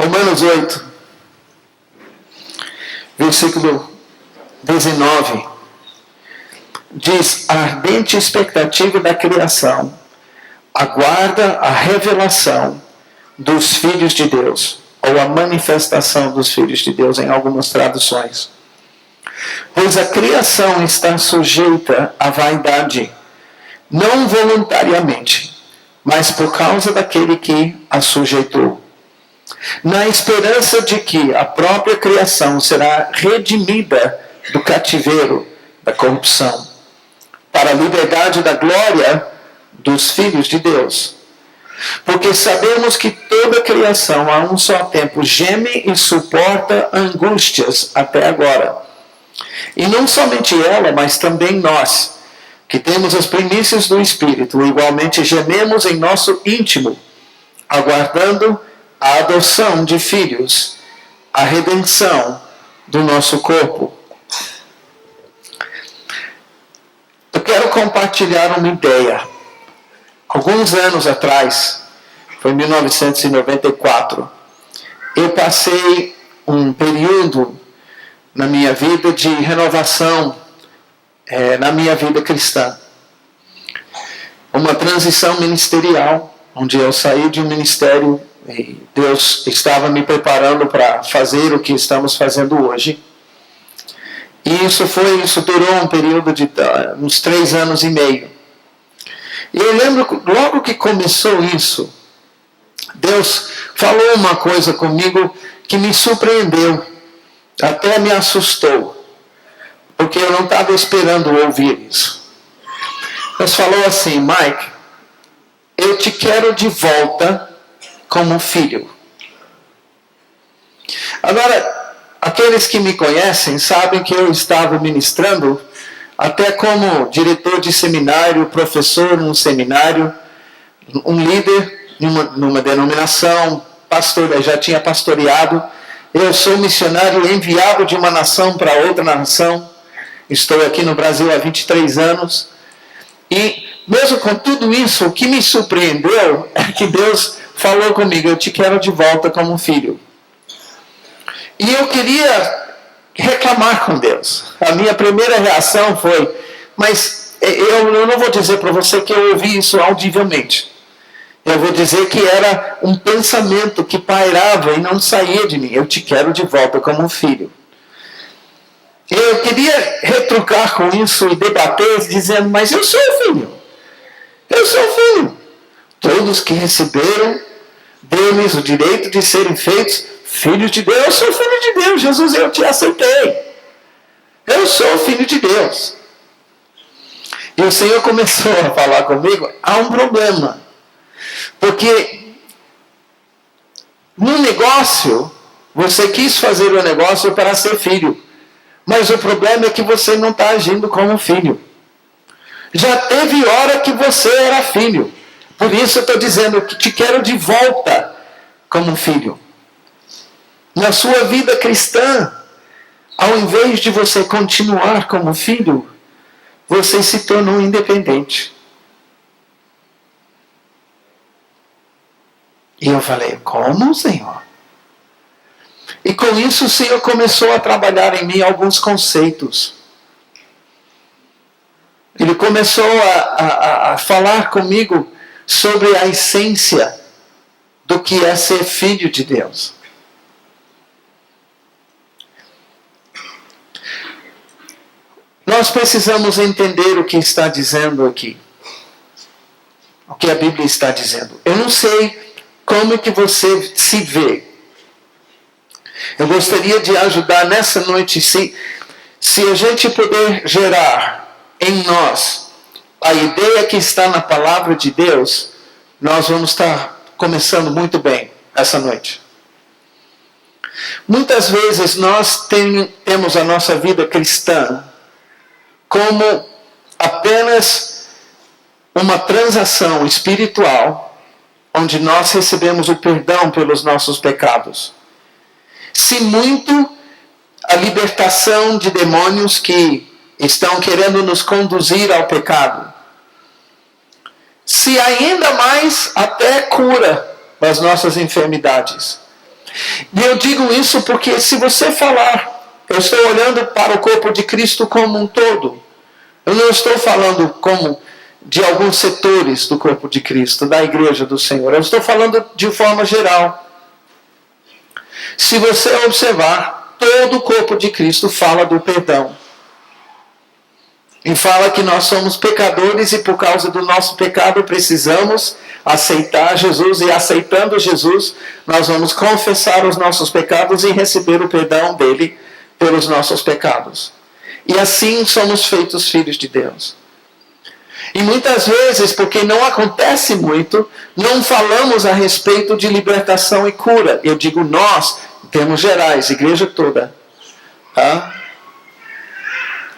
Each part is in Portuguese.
Romanos 8, versículo 19, diz: a ardente expectativa da criação aguarda a revelação dos filhos de Deus, ou a manifestação dos filhos de Deus, em algumas traduções. Pois a criação está sujeita à vaidade, não voluntariamente, mas por causa daquele que a sujeitou, na esperança de que a própria criação será redimida do cativeiro da corrupção, para a liberdade da glória dos filhos de Deus. Porque sabemos que toda a criação a um só tempo geme e suporta angústias até agora. E não somente ela, mas também nós, que temos as primícias do Espírito, igualmente gememos em nosso íntimo, aguardando a adoção de filhos, a redenção do nosso corpo. Eu quero compartilhar uma ideia. Alguns anos atrás, foi em 1994, eu passei um período na minha vida de renovação, na minha vida cristã. Uma transição ministerial, onde eu saí de um ministério e Deus estava me preparando para fazer o que estamos fazendo hoje. E isso durou um período de uns 3 anos e meio. E eu lembro, logo que começou isso, Deus falou uma coisa comigo que me surpreendeu, até me assustou, porque eu não estava esperando ouvir isso. Deus falou assim: Mike, eu te quero de volta como filho. Agora, aqueles que me conhecem sabem que eu estava ministrando até como diretor de seminário, professor num seminário, um líder numa denominação, pastor, já tinha pastoreado. Eu sou missionário enviado de uma nação para outra nação. Estou aqui no Brasil há 23 anos. E mesmo com tudo isso, o que me surpreendeu é que Deus falou comigo: eu te quero de volta como filho. E eu queria reclamar com Deus. A minha primeira reação foi: mas eu não vou dizer para você que eu ouvi isso audivelmente. Eu vou dizer que era um pensamento que pairava e não saía de mim. Eu te quero de volta como filho. Eu queria retrucar com isso e debater, dizendo: mas eu sou filho. Eu sou filho. Todos que receberam, deu-lhes o direito de serem feitos filhos de Deus. Eu sou filho de Deus. Jesus, eu te aceitei. Eu sou filho de Deus. E o Senhor começou a falar comigo: há um problema. Porque no negócio, você quis fazer o negócio para ser filho. Mas o problema é que você não está agindo como filho. Já teve hora que você era filho. Por isso eu estou dizendo que te quero de volta como filho. Na sua vida cristã, ao invés de você continuar como filho, você se tornou independente. E eu falei: como, Senhor? E com isso o Senhor começou a trabalhar em mim alguns conceitos. Ele começou a falar comigo sobre a essência do que é ser filho de Deus. Nós precisamos entender o que está dizendo aqui. O que a Bíblia está dizendo. Eu não sei como que você se vê. Eu gostaria de ajudar nessa noite, se a gente puder gerar em nós a ideia que está na palavra de Deus, nós vamos estar começando muito bem essa noite. Muitas vezes nós temos a nossa vida cristã como apenas uma transação espiritual, onde nós recebemos o perdão pelos nossos pecados. Se muito, a libertação de demônios que estão querendo nos conduzir ao pecado. Se ainda mais, até cura das nossas enfermidades. E eu digo isso porque se você falar, eu estou olhando para o corpo de Cristo como um todo. Eu não estou falando como de alguns setores do corpo de Cristo, da igreja do Senhor. Eu estou falando de forma geral. Se você observar, todo o corpo de Cristo fala do perdão. E fala que nós somos pecadores e por causa do nosso pecado precisamos aceitar Jesus. E aceitando Jesus, nós vamos confessar os nossos pecados e receber o perdão dele pelos nossos pecados. E assim somos feitos filhos de Deus. E muitas vezes, porque não acontece muito, não falamos a respeito de libertação e cura. Eu digo nós, em termos gerais, igreja toda. Tá?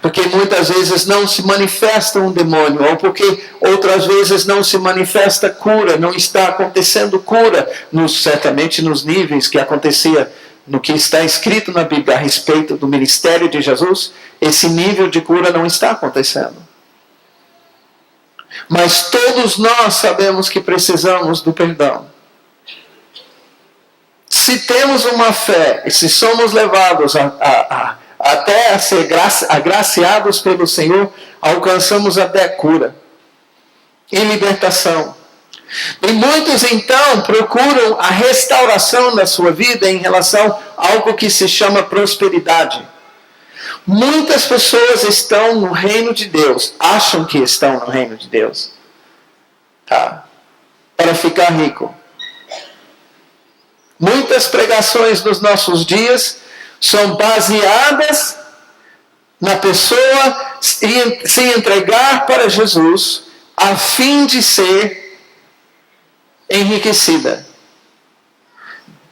Porque muitas vezes não se manifesta um demônio, ou porque outras vezes não se manifesta cura, não está acontecendo cura, certamente nos níveis que acontecia no que está escrito na Bíblia a respeito do ministério de Jesus, esse nível de cura não está acontecendo. Mas todos nós sabemos que precisamos do perdão. Se temos uma fé, e se somos levados até a ser agraciados pelo Senhor, alcançamos até cura e libertação. E muitos então procuram a restauração da sua vida em relação a algo que se chama prosperidade. Muitas pessoas estão no reino de Deus, acham que estão no reino de Deus, tá? Para ficar rico. Muitas pregações nos nossos dias são baseadas na pessoa se entregar para Jesus a fim de ser enriquecida.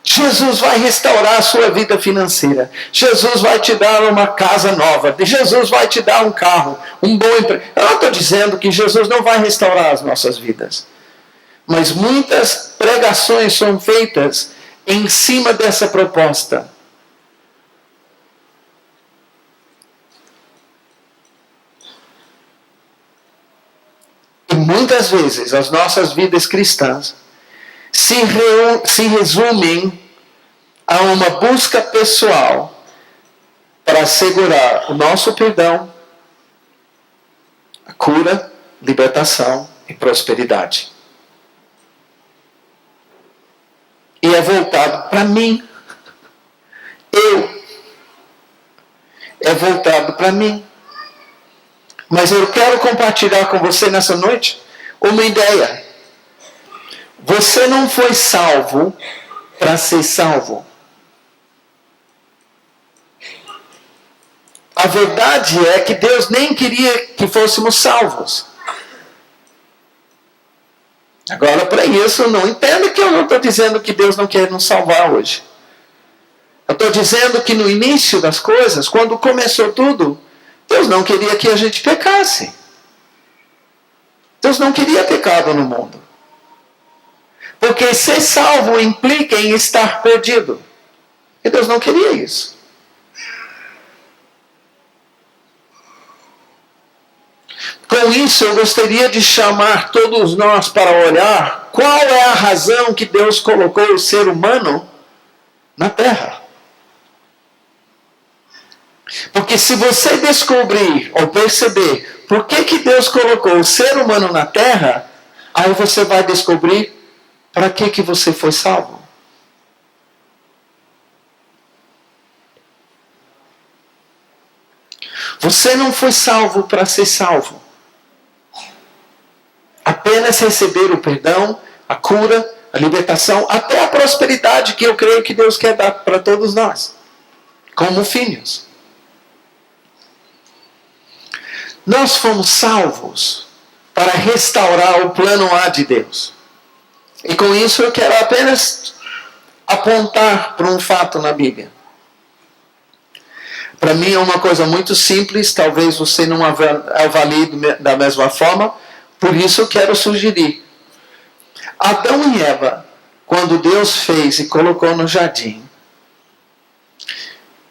Jesus vai restaurar a sua vida financeira. Jesus vai te dar uma casa nova. Jesus vai te dar um carro, um bom emprego. Eu não estou dizendo que Jesus não vai restaurar as nossas vidas. Mas muitas pregações são feitas em cima dessa proposta. E muitas vezes as nossas vidas cristãs se resumem a uma busca pessoal para assegurar o nosso perdão, a cura, libertação e prosperidade. E é voltado para mim. É voltado para mim. Mas eu quero compartilhar com você nessa noite uma ideia. Você não foi salvo para ser salvo. A verdade é que Deus nem queria que fôssemos salvos. Agora, para isso, não entenda que eu não estou dizendo que Deus não quer nos salvar hoje. Eu estou dizendo que no início das coisas, quando começou tudo, Deus não queria que a gente pecasse. Deus não queria pecado no mundo. Porque ser salvo implica em estar perdido. E Deus não queria isso. Com isso, eu gostaria de chamar todos nós para olhar qual é a razão que Deus colocou o ser humano na Terra. Porque se você descobrir ou perceber por que Deus colocou o ser humano na Terra, aí você vai descobrir para que você foi salvo. Você não foi salvo para ser salvo. Apenas receber o perdão, a cura, a libertação, até a prosperidade que eu creio que Deus quer dar para todos nós, como filhos. Nós fomos salvos para restaurar o plano A de Deus. E com isso eu quero apenas apontar para um fato na Bíblia. Para mim é uma coisa muito simples, talvez você não avalie da mesma forma, por isso eu quero sugerir. Adão e Eva, quando Deus fez e colocou no jardim,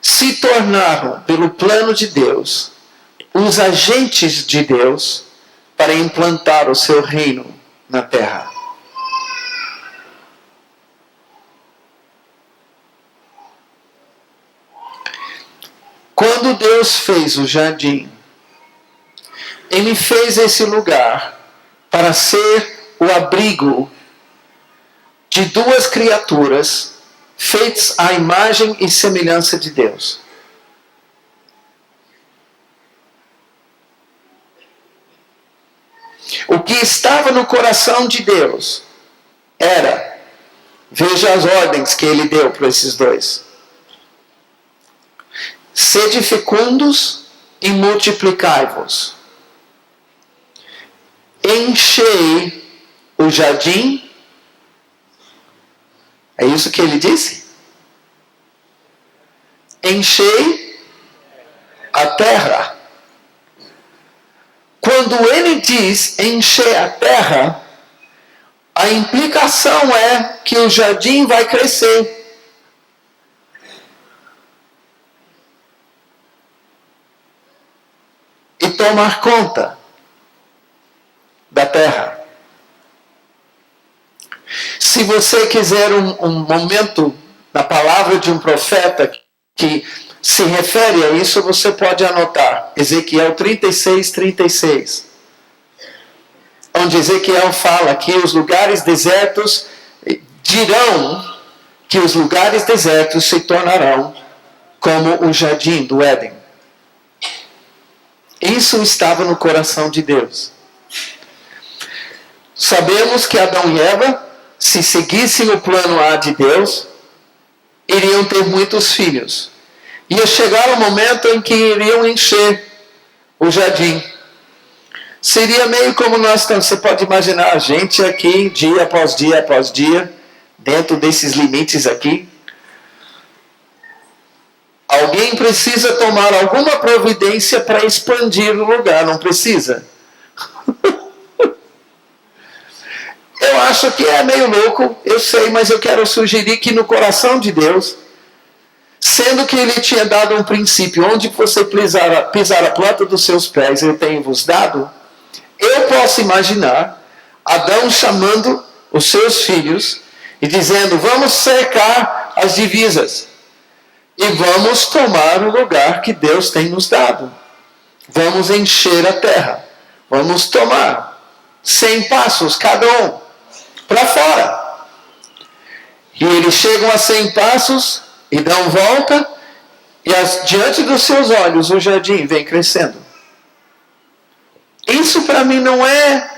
se tornaram, pelo plano de Deus, os agentes de Deus para implantar o seu reino na terra. Quando Deus fez o jardim, Ele fez esse lugar para ser o abrigo de duas criaturas feitas à imagem e semelhança de Deus. O que estava no coração de Deus era, veja as ordens que Ele deu para esses dois: sede fecundos e multiplicai-vos. Enchei o jardim. É isso que Ele disse? Enchei a terra. Quando Ele diz encher a terra, a implicação é que o jardim vai crescer. E tomar conta da terra. Se você quiser um momento na palavra de um profeta que se refere a isso, você pode anotar Ezequiel 36:36. Onde Ezequiel fala que os lugares desertos dirão que os lugares desertos se tornarão como o jardim do Éden. Isso estava no coração de Deus. Sabemos que Adão e Eva, se seguissem o plano A de Deus, iriam ter muitos filhos. Ia chegar o momento em que iriam encher o jardim. Seria meio como nós estamos. Você pode imaginar a gente aqui, dia após dia, dentro desses limites aqui. Alguém precisa tomar alguma providência para expandir o lugar, não precisa? Eu acho que é meio louco, eu sei, mas eu quero sugerir que no coração de Deus, sendo que Ele tinha dado um princípio, onde você pisar a planta dos seus pés, eu tenho vos dado, eu posso imaginar Adão chamando os seus filhos e dizendo: vamos cercar as divisas e vamos tomar o lugar que Deus tem nos dado. Vamos encher a terra. Vamos tomar 100 passos cada um para fora. E eles chegam a 100 passos e dão volta, e diante dos seus olhos o jardim vem crescendo. Isso para mim não é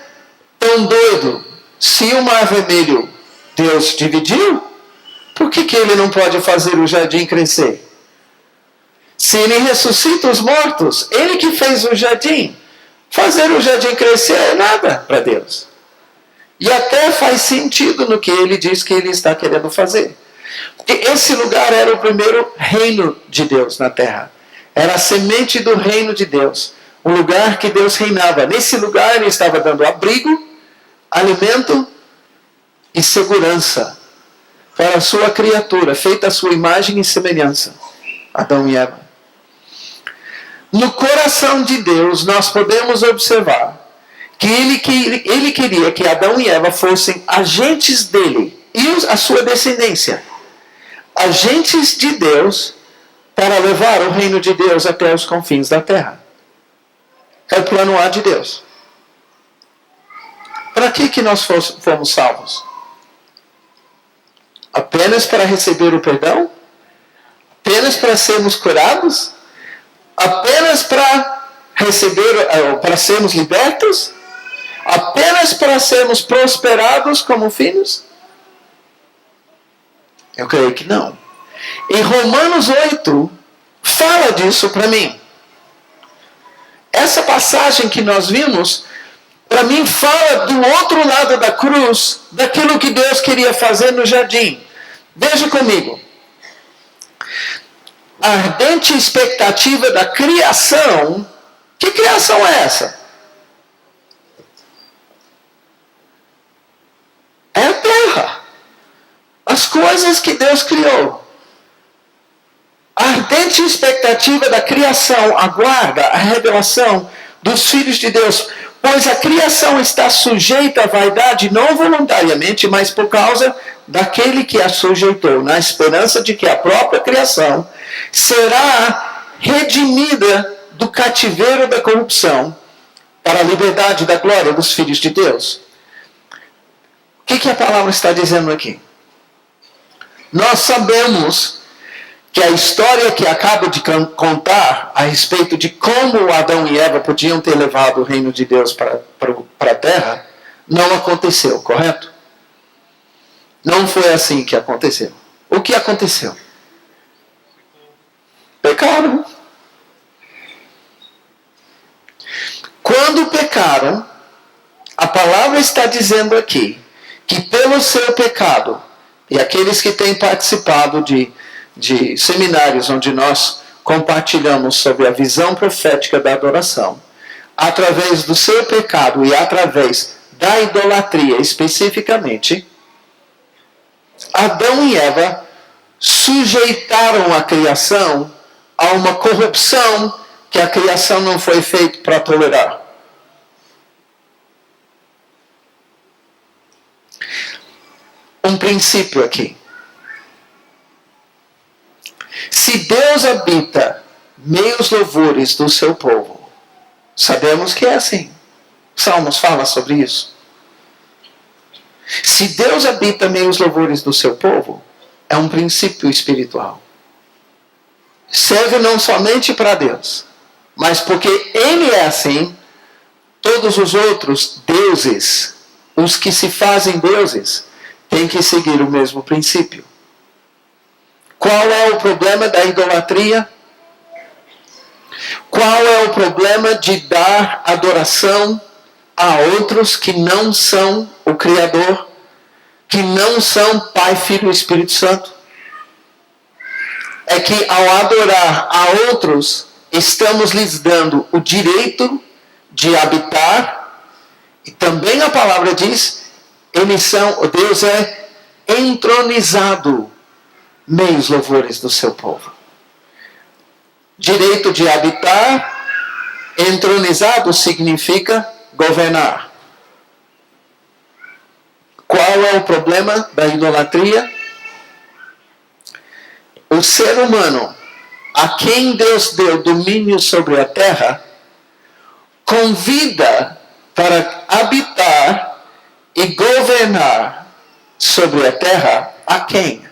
tão doido. Se o mar vermelho Deus dividiu, por que Ele não pode fazer o jardim crescer? Se Ele ressuscita os mortos, Ele que fez o jardim, fazer o jardim crescer é nada para Deus. E até faz sentido no que Ele diz que Ele está querendo fazer. Porque esse lugar era o primeiro reino de Deus na terra. Era a semente do reino de Deus. Um lugar que Deus reinava. Nesse lugar Ele estava dando abrigo, alimento e segurança para a sua criatura, feita a sua imagem e semelhança, Adão e Eva. No coração de Deus, nós podemos observar que ele queria que Adão e Eva fossem agentes dele e a sua descendência. Agentes de Deus para levar o reino de Deus até os confins da terra. É o plano A de Deus. Para que nós fomos salvos? Apenas para receber o perdão? Apenas para sermos curados? Apenas para para sermos libertos? Apenas para sermos prosperados como filhos? Eu creio que não. Em Romanos 8, fala disso para mim. Essa passagem que nós vimos, para mim fala do outro lado da cruz, daquilo que Deus queria fazer no jardim. Veja comigo. A ardente expectativa da criação. Que criação é essa? É a terra. As coisas que Deus criou. A ardente expectativa da criação aguarda a revelação dos filhos de Deus, pois a criação está sujeita à vaidade não voluntariamente, mas por causa daquele que a sujeitou, na esperança de que a própria criação será redimida do cativeiro da corrupção para a liberdade da glória dos filhos de Deus. O que a palavra está dizendo aqui? Nós sabemos que a história que acabo de contar a respeito de como Adão e Eva podiam ter levado o reino de Deus para a terra, não aconteceu, correto? Não foi assim que aconteceu. O que aconteceu? Pecaram. Quando pecaram, a palavra está dizendo aqui que pelo seu pecado, e aqueles que têm participado de seminários onde nós compartilhamos sobre a visão profética da adoração, através do seu pecado e através da idolatria especificamente, Adão e Eva sujeitaram a criação a uma corrupção que a criação não foi feita para tolerar. Um princípio aqui. Se Deus habita meios louvores do seu povo, sabemos que é assim. Salmos fala sobre isso. Se Deus habita meios louvores do seu povo, é um princípio espiritual. Serve não somente para Deus, mas porque Ele é assim, todos os outros deuses, os que se fazem deuses, têm que seguir o mesmo princípio. Qual é o problema da idolatria? Qual é o problema de dar adoração a outros que não são o Criador, que não são Pai, Filho e Espírito Santo? É que ao adorar a outros, estamos lhes dando o direito de habitar, e também a palavra diz, Deus é entronizado meios louvores do seu povo. Direito de habitar, entronizado significa governar. Qual é o problema da idolatria? O ser humano, a quem Deus deu domínio sobre a terra, convida para habitar e governar sobre a terra a quem?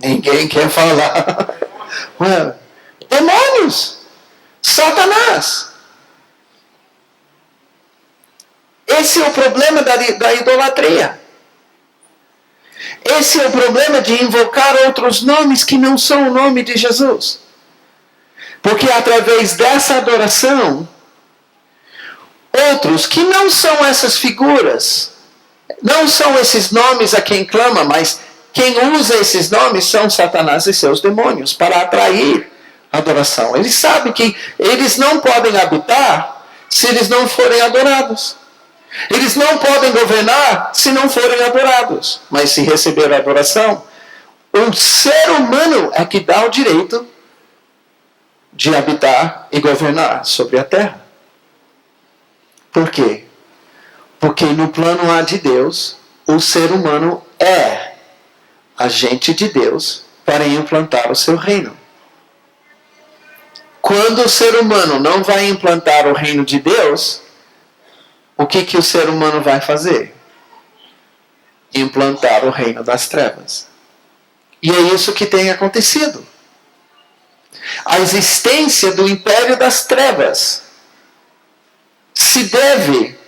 Ninguém quer falar. Well, demônios, Satanás. Esse é o problema da idolatria. Esse é o problema de invocar outros nomes que não são o nome de Jesus. Porque através dessa adoração, outros que não são essas figuras, não são esses nomes a quem clama, mas quem usa esses nomes são Satanás e seus demônios para atrair adoração. Eles sabem que eles não podem habitar se eles não forem adorados. Eles não podem governar se não forem adorados. Mas se receber a adoração, o ser humano é que dá o direito de habitar e governar sobre a terra. Por quê? Porque no plano A de Deus, o ser humano é agente de Deus para implantar o seu reino. Quando o ser humano não vai implantar o reino de Deus, o que o ser humano vai fazer? Implantar o reino das trevas. E é isso que tem acontecido. A existência do império das trevas se deve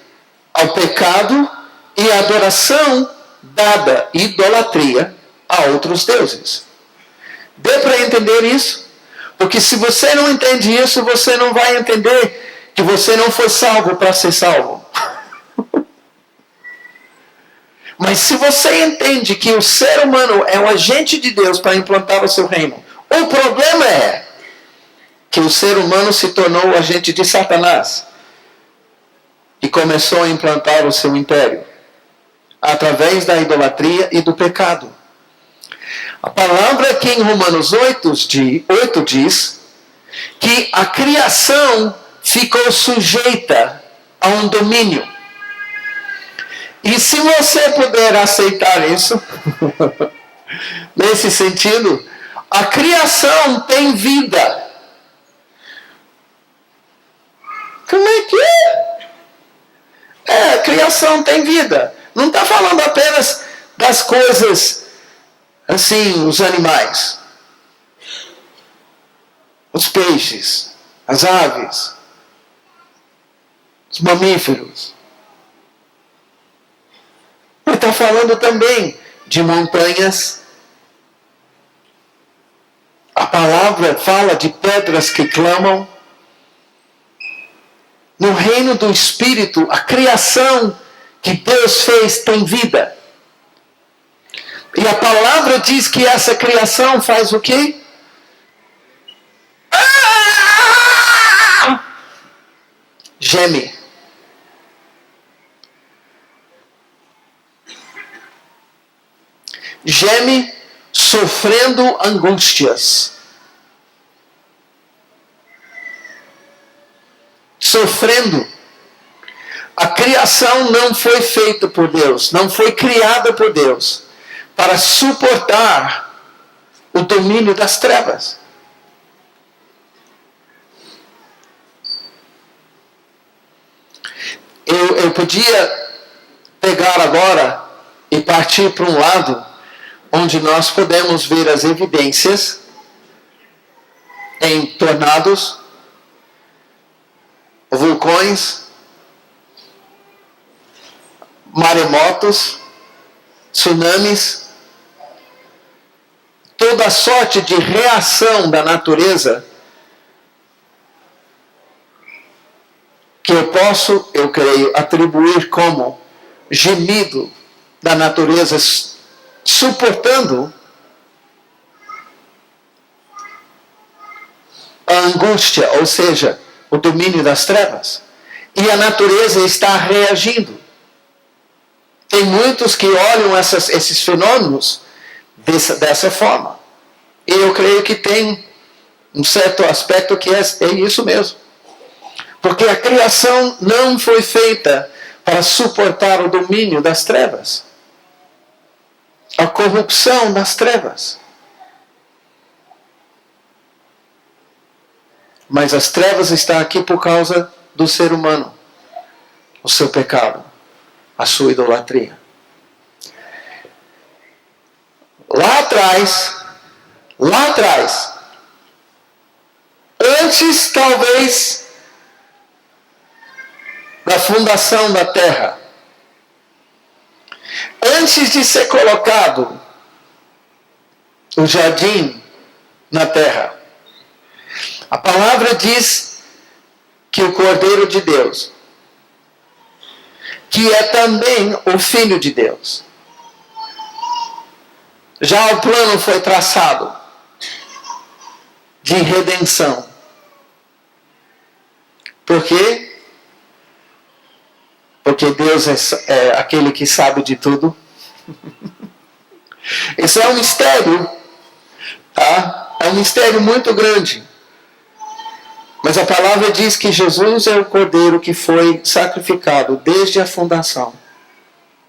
ao pecado e à adoração dada, idolatria, a outros deuses. Dê para entender isso? Porque se você não entende isso, você não vai entender que você não foi salvo para ser salvo. Mas se você entende que o ser humano é um agente de Deus para implantar o seu reino, o problema é que o ser humano se tornou o agente de Satanás e começou a implantar o seu império através da idolatria e do pecado. A palavra aqui em Romanos 8 diz que a criação ficou sujeita a um domínio. E se você puder aceitar isso, nesse sentido, a criação tem vida. Como é que é? A criação tem vida. Não está falando apenas das coisas, assim, os animais, os peixes, as aves, os mamíferos. Ele está falando também de montanhas. A palavra fala de pedras que clamam. No reino do Espírito, a criação que Deus fez tem vida. E a palavra diz que essa criação faz o quê? Geme. Geme sofrendo angústias. Sofrendo. A criação não foi feita por Deus, não foi criada por Deus para suportar o domínio das trevas. Eu podia pegar agora e partir para um lado onde nós podemos ver as evidências em tornados, vulcões, maremotos, tsunamis, toda sorte de reação da natureza que eu creio, atribuir como gemido da natureza suportando a angústia, ou seja, o domínio das trevas. E a natureza está reagindo. Tem muitos que olham esses fenômenos dessa forma. E eu creio que tem um certo aspecto que é isso mesmo. Porque a criação não foi feita para suportar o domínio das trevas. A corrupção das trevas. Mas as trevas estão aqui por causa do ser humano. O seu pecado. A sua idolatria. Lá atrás, antes talvez da fundação da terra, antes de ser colocado o jardim na terra, a palavra diz que o Cordeiro de Deus, que é também o Filho de Deus, já o plano foi traçado de redenção. Por quê? Porque Deus é aquele que sabe de tudo. Isso é um mistério, tá? É um mistério muito grande. Mas a palavra diz que Jesus é o Cordeiro que foi sacrificado desde a fundação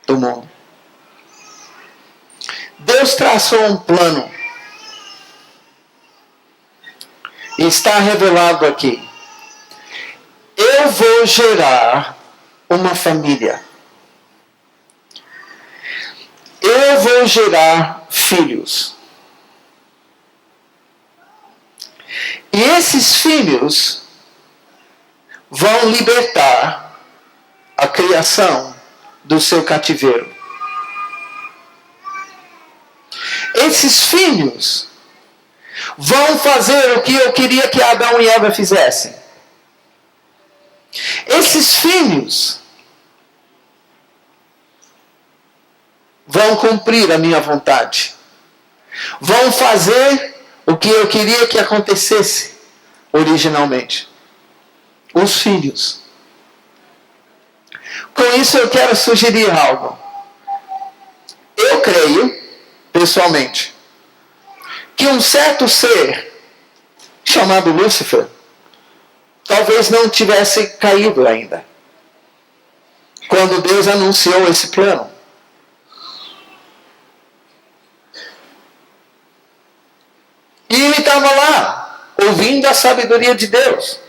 do mundo. Deus traçou um plano. E está revelado aqui. Eu vou gerar uma família. Eu vou gerar filhos. E esses filhos vão libertar a criação do seu cativeiro. Esses filhos vão fazer o que eu queria que Adão e Eva fizessem. Esses filhos vão cumprir a minha vontade. Vão fazer o que eu queria que acontecesse originalmente. Os filhos. Com isso eu quero sugerir algo. Eu creio, pessoalmente, que um certo ser chamado Lúcifer talvez não tivesse caído ainda. quando Deus anunciou esse plano. E ele estava lá, ouvindo a sabedoria de Deus,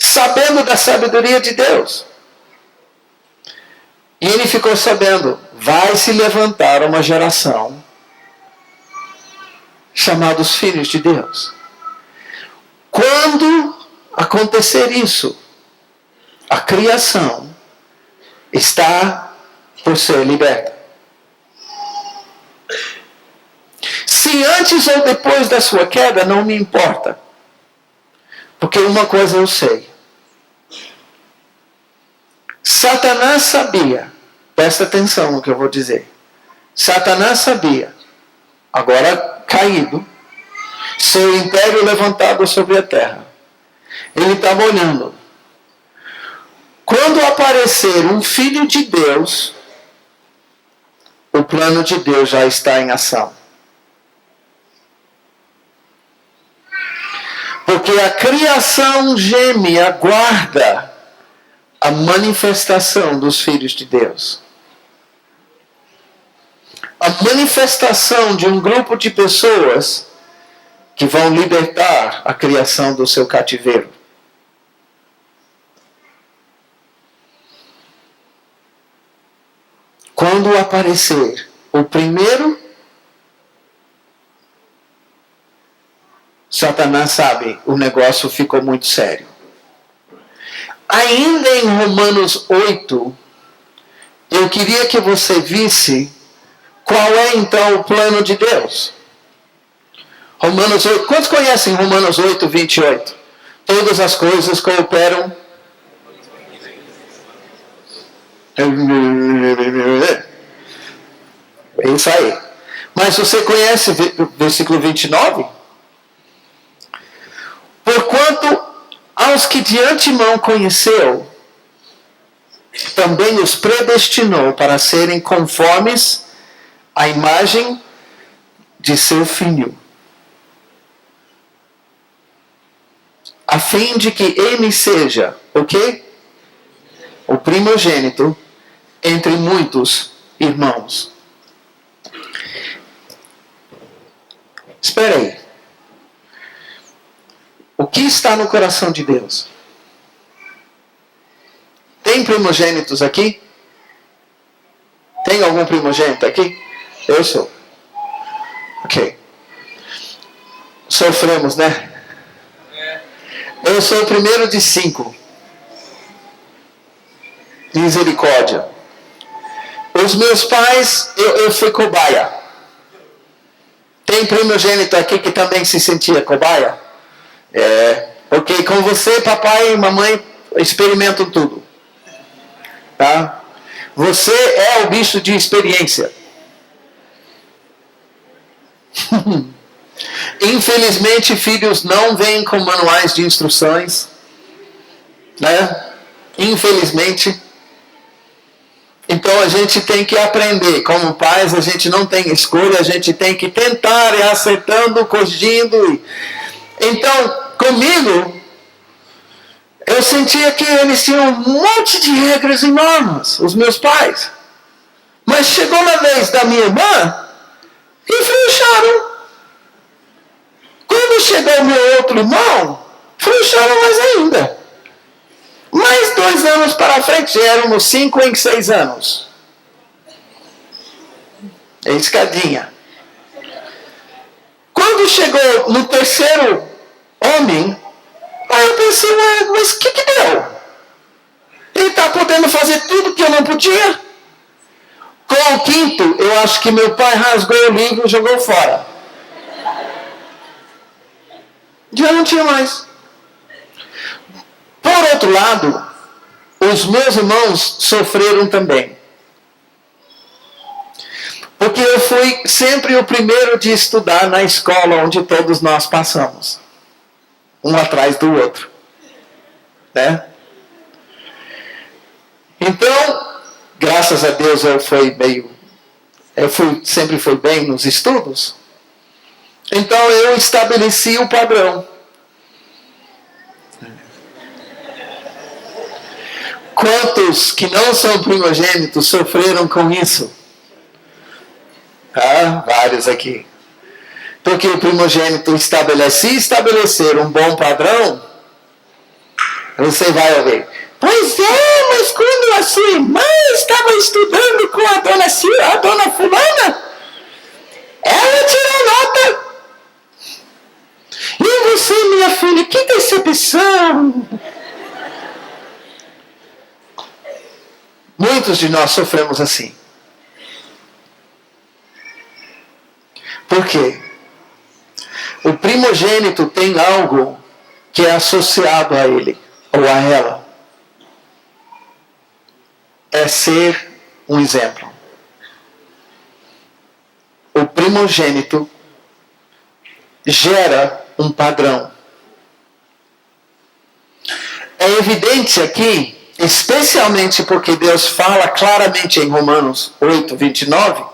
sabendo da sabedoria de Deus. E ele ficou sabendo, vai se levantar uma geração chamada os filhos de Deus. Quando acontecer isso, a criação está por ser liberta. Se antes ou depois da sua queda, não me importa. Porque uma coisa eu sei. Satanás sabia, presta atenção no que eu vou dizer. Satanás sabia, agora caído, seu império levantado sobre a terra. Ele estava olhando. Quando aparecer um filho de Deus, o plano de Deus já está em ação. Porque a criação geme, aguarda a manifestação dos filhos de Deus. A manifestação de um grupo de pessoas que vão libertar a criação do seu cativeiro. Quando aparecer o primeiro, Satanás sabe, o negócio ficou muito sério. Ainda em Romanos 8, eu queria que você visse qual é então o plano de Deus. Romanos 8, quantos conhecem Romanos 8, 28? Todas as coisas cooperam. É isso aí. Mas você conhece o versículo 29? Porquanto aos que de antemão conheceu, também os predestinou para serem conformes à imagem de seu filho, a fim de que ele seja o quê? O primogênito entre muitos irmãos. Espera aí. O que está no coração de Deus? Tem primogênitos aqui? Tem algum primogênito aqui? Eu sou. Ok. Sofremos, né? Eu sou o primeiro de 5. Misericórdia. Os meus pais, eu fui cobaia. Tem primogênito aqui que também se sentia cobaia? Porque com você, papai e mamãe experimentam tudo. Tá? Você é o bicho de experiência. Infelizmente, filhos não vêm com manuais de instruções, né? Infelizmente. Então a gente tem que aprender. Como pais, a gente não tem escolha, a gente tem que tentar ir acertando, corrigindo. Então, comigo, eu sentia que eles tinham um monte de regras e normas, os meus pais. Mas chegou na vez da minha irmã e frouxaram. Quando chegou o meu outro irmão, frouxaram mais ainda. Mais 2 anos para frente, já éramos 5 em 6 anos. É escadinha. Quando chegou no terceiro homem, aí eu pensei, mas o que deu? Ele está podendo fazer tudo que eu não podia? Com o quinto, eu acho que meu pai rasgou o livro e jogou fora. Já não tinha mais. Por outro lado, os meus irmãos sofreram também. Porque eu fui sempre o primeiro de estudar na escola onde todos nós passamos. Um atrás do outro. Né? Então, graças a Deus sempre fui bem nos estudos. Então eu estabeleci o padrão. Quantos que não são primogênitos sofreram com isso? Ah, vários aqui. Porque o primogênito estabelecer um bom padrão, você vai ouvir. Pois é, mas quando a sua irmã estava estudando com a dona fulana, ela tirou nota. E você, minha filha, que decepção! Muitos de nós sofremos assim. Por quê? O primogênito tem algo que é associado a ele ou a ela. É ser um exemplo. O primogênito gera um padrão. É evidente aqui, especialmente porque Deus fala claramente em Romanos 8, 29,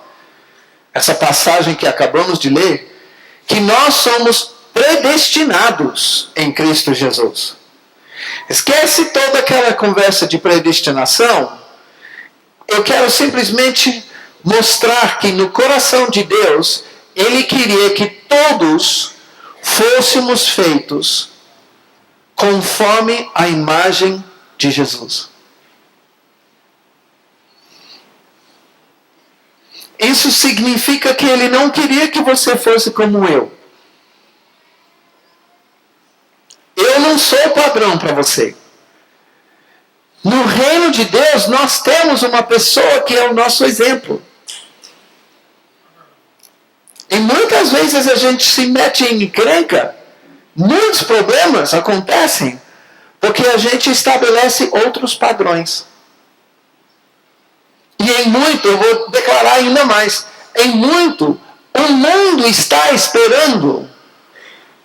essa passagem que acabamos de ler, que nós somos predestinados em Cristo Jesus. Esquece toda aquela conversa de predestinação. Eu quero simplesmente mostrar que no coração de Deus, Ele queria que todos fôssemos feitos conforme a imagem de Jesus. Isso significa que Ele não queria que você fosse como eu. Eu não sou padrão para você. No reino de Deus, nós temos uma pessoa que é o nosso exemplo. E muitas vezes a gente se mete em encrenca. Muitos problemas acontecem porque a gente estabelece outros padrões. E em muito, eu vou declarar ainda mais, em muito, o mundo está esperando.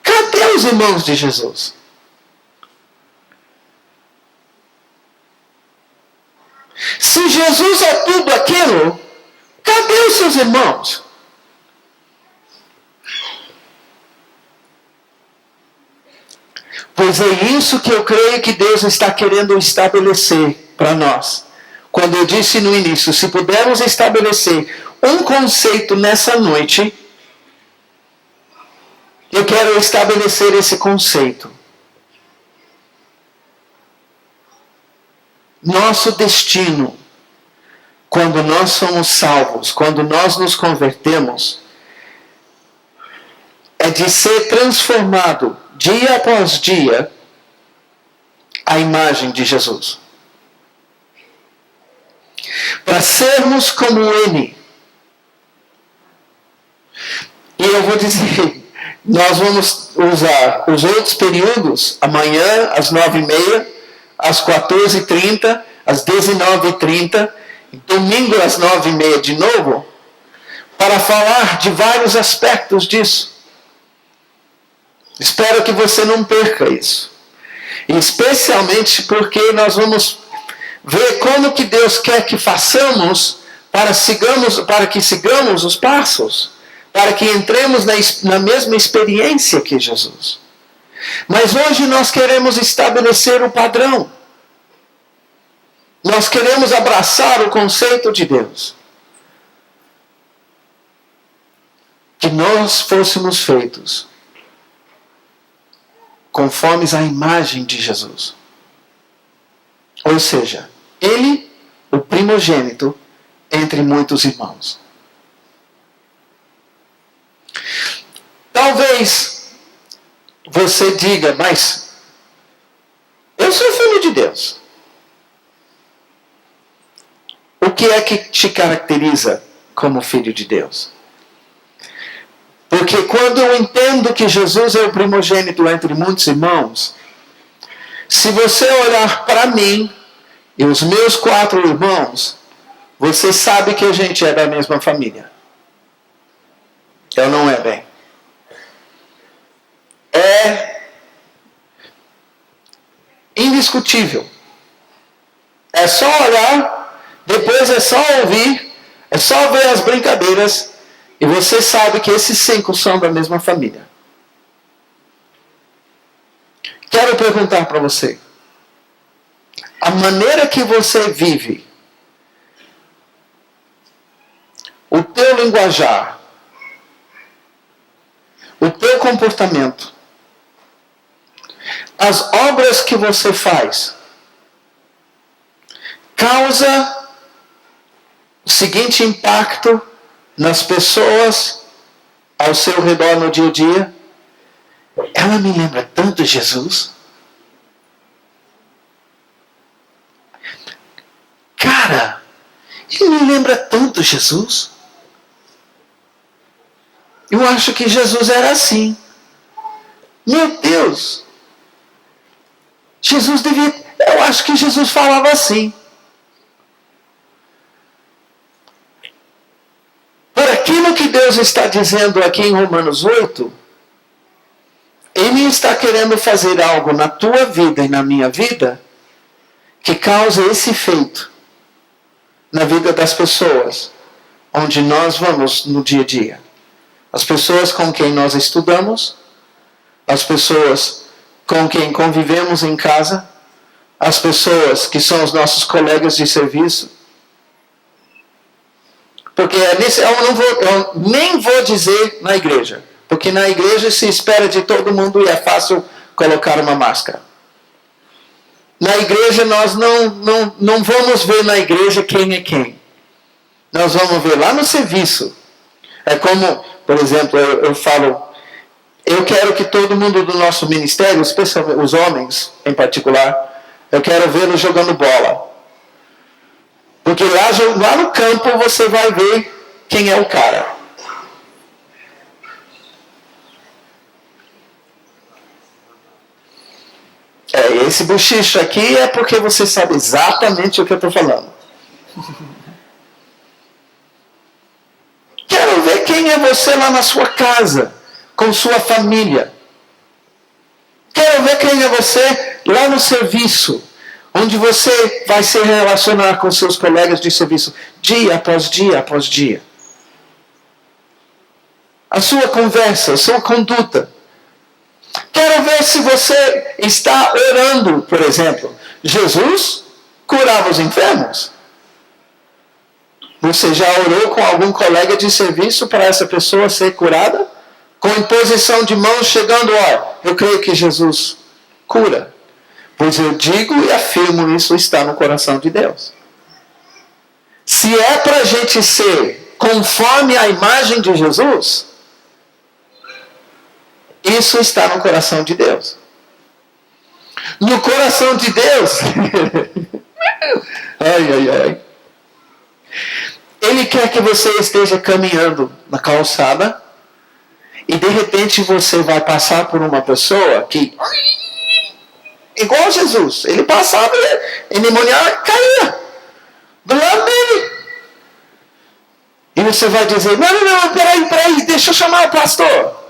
Cadê os irmãos de Jesus? Se Jesus é tudo aquilo, cadê os seus irmãos? Pois é isso que eu creio que Deus está querendo estabelecer para nós. Quando eu disse no início, se pudermos estabelecer um conceito nessa noite, eu quero estabelecer esse conceito. Nosso destino, quando nós somos salvos, quando nós nos convertemos, é de ser transformado dia após dia à imagem de Jesus. Para sermos como Ele. E eu vou dizer, nós vamos usar os outros períodos, amanhã às 9h30, às 14h30, às 19h30, domingo às 9h30 de novo, para falar de vários aspectos disso. Espero que você não perca isso. E especialmente porque nós vamos ver como que Deus quer que façamos para que sigamos os passos, para que entremos na mesma experiência que Jesus. Mas hoje nós queremos estabelecer o padrão. Nós queremos abraçar o conceito de Deus. Que nós fôssemos feitos conforme a imagem de Jesus. Ou seja, Ele, o primogênito, entre muitos irmãos. Talvez você diga, mas eu sou filho de Deus. O que é que te caracteriza como filho de Deus? Porque quando eu entendo que Jesus é o primogênito entre muitos irmãos, se você olhar para mim e os meus 4 irmãos, você sabe que a gente é da mesma família. Então não é bem. É indiscutível. É só olhar, depois é só ouvir, é só ver as brincadeiras, e você sabe que esses 5 são da mesma família. Quero perguntar para você. a maneira que você vive, o teu linguajar, o teu comportamento, as obras que você faz, causa o seguinte impacto nas pessoas ao seu redor no dia a dia. Ela me lembra tanto Jesus. Cara, ele me lembra tanto Jesus. Eu acho que Jesus era assim. Meu Deus. Jesus devia... Eu acho que Jesus falava assim. Por aquilo que Deus está dizendo aqui em Romanos 8, Ele está querendo fazer algo na tua vida e na minha vida que cause esse efeito na vida das pessoas onde nós vamos no dia a dia. As pessoas com quem nós estudamos, as pessoas com quem convivemos em casa, as pessoas que são os nossos colegas de serviço. Porque eu nem vou dizer na igreja, porque na igreja se espera de todo mundo e é fácil colocar uma máscara. Na igreja nós não vamos ver na igreja quem é quem. Nós vamos ver lá no serviço. É como, por exemplo, eu falo, eu quero que todo mundo do nosso ministério, especialmente os homens em particular, eu quero vê-los jogando bola. Porque lá no campo você vai ver quem é o cara. Esse bochicho aqui é porque você sabe exatamente o que eu estou falando. Quero ver quem é você lá na sua casa, com sua família. Quero ver quem é você lá no serviço, onde você vai se relacionar com seus colegas de serviço, dia após dia após dia. A sua conversa, a sua conduta. Quero ver se você está orando, por exemplo. Jesus curava os enfermos. Você já orou com algum colega de serviço para essa pessoa ser curada? Com imposição de mãos chegando, eu creio que Jesus cura. Pois eu digo e afirmo, isso está no coração de Deus. Se é para a gente ser conforme a imagem de Jesus, isso está no coração de Deus. No coração de Deus, Ele quer que você esteja caminhando na calçada e de repente você vai passar por uma pessoa que, igual Jesus, ele passava, endemoniado, caía do lado dele. E você vai dizer, não, peraí, deixa eu chamar o pastor.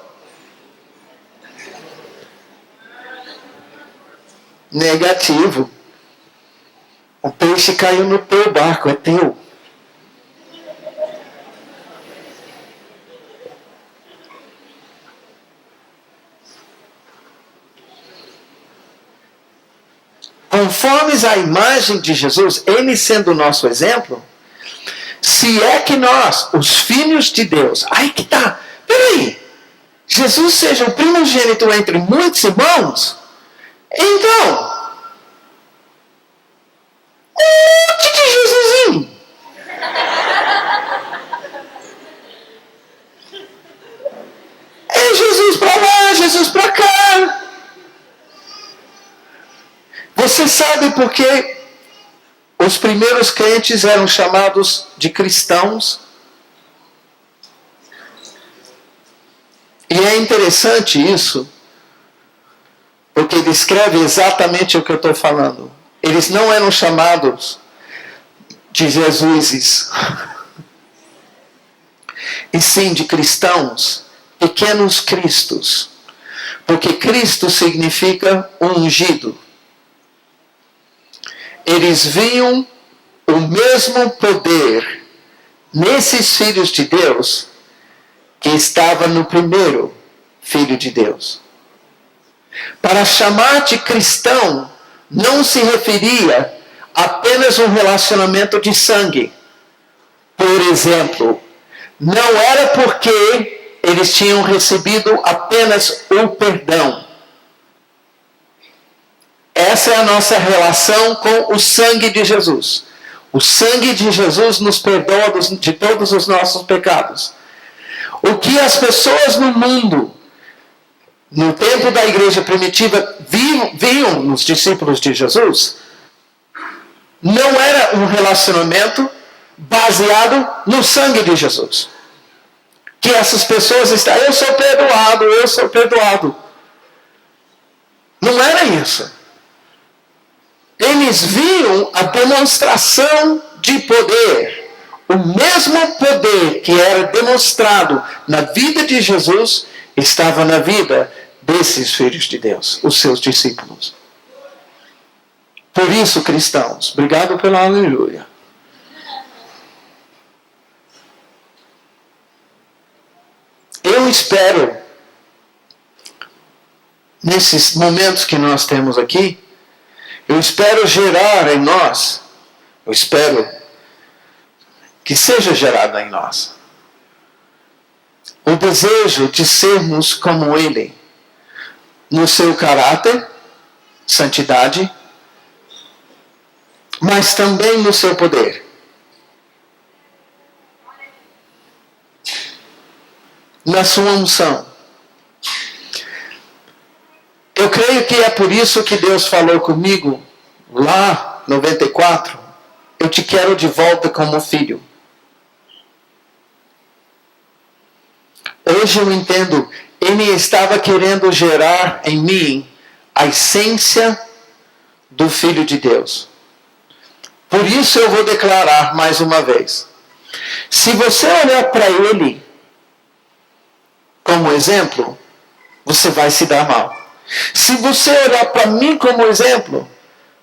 Negativo. O peixe caiu no teu barco, é teu. Conformes à imagem de Jesus, Ele sendo o nosso exemplo, se é que nós, os filhos de Deus, aí que tá, peraí, Jesus seja o primogênito entre muitos irmãos, então, onde que Jesusinho? É Jesus para lá, Jesus para cá. Você sabe por que os primeiros crentes eram chamados de cristãos? E é interessante isso, porque descreve exatamente o que eu estou falando. Eles não eram chamados de Jesuses, e sim de cristãos, pequenos cristos, porque Cristo significa ungido. Eles viam o mesmo poder nesses filhos de Deus que estava no primeiro filho de Deus. Para chamar de cristão, não se referia apenas um relacionamento de sangue. Por exemplo, não era porque eles tinham recebido apenas o perdão. Essa é a nossa relação com o sangue de Jesus. O sangue de Jesus nos perdoa de todos os nossos pecados. O que as pessoas no mundo, no tempo da igreja primitiva, viam nos discípulos de Jesus, não era um relacionamento baseado no sangue de Jesus. Que essas pessoas estão, eu sou perdoado, eu sou perdoado. Não era isso. Eles viam a demonstração de poder. O mesmo poder que era demonstrado na vida de Jesus estava na vida desses filhos de Deus, os seus discípulos. Por isso, cristãos, obrigado pela aleluia. Eu espero, nesses momentos que nós temos aqui, eu espero gerar em nós, eu espero que seja gerado em nós, o desejo de sermos como Ele, no seu caráter, santidade, mas também no seu poder. Na sua unção. Eu creio que é por isso que Deus falou comigo lá, 94, eu te quero de volta como filho. Hoje eu entendo, Ele estava querendo gerar em mim a essência do Filho de Deus. Por isso eu vou declarar mais uma vez. Se você olhar para Ele como exemplo, você vai se dar mal. Se você olhar para mim como exemplo,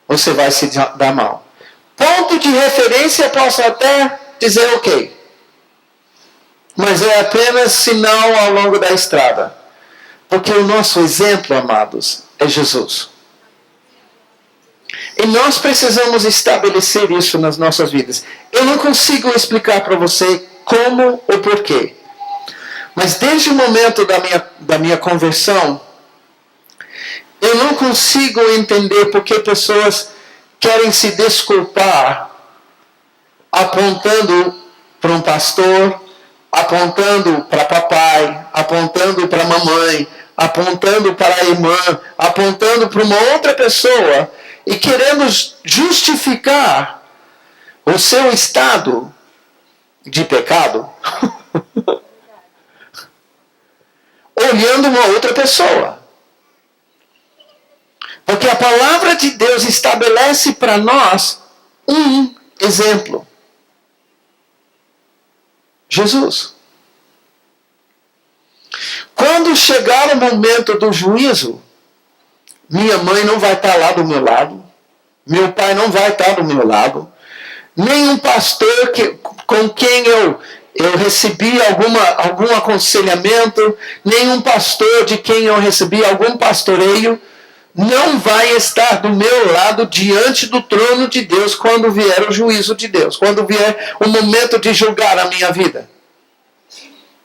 você vai se dar mal. Ponto de referência posso até dizer ok. Mas é apenas sinal ao longo da estrada. Porque o nosso exemplo, amados, é Jesus. E nós precisamos estabelecer isso nas nossas vidas. Eu não consigo explicar para você como ou porquê. Mas desde o momento da minha conversão, eu não consigo entender porque pessoas querem se desculpar apontando para um pastor, apontando para papai, apontando para mamãe, apontando para a irmã, apontando para uma outra pessoa e querendo justificar o seu estado de pecado olhando uma outra pessoa. Porque a palavra de Deus estabelece para nós um exemplo. Jesus. Quando chegar o momento do juízo, minha mãe não vai estar lá do meu lado, meu pai não vai estar do meu lado, nenhum pastor com quem eu recebi algum aconselhamento, nenhum pastor de quem eu recebi algum pastoreio, não vai estar do meu lado diante do trono de Deus quando vier o juízo de Deus, quando vier o momento de julgar a minha vida.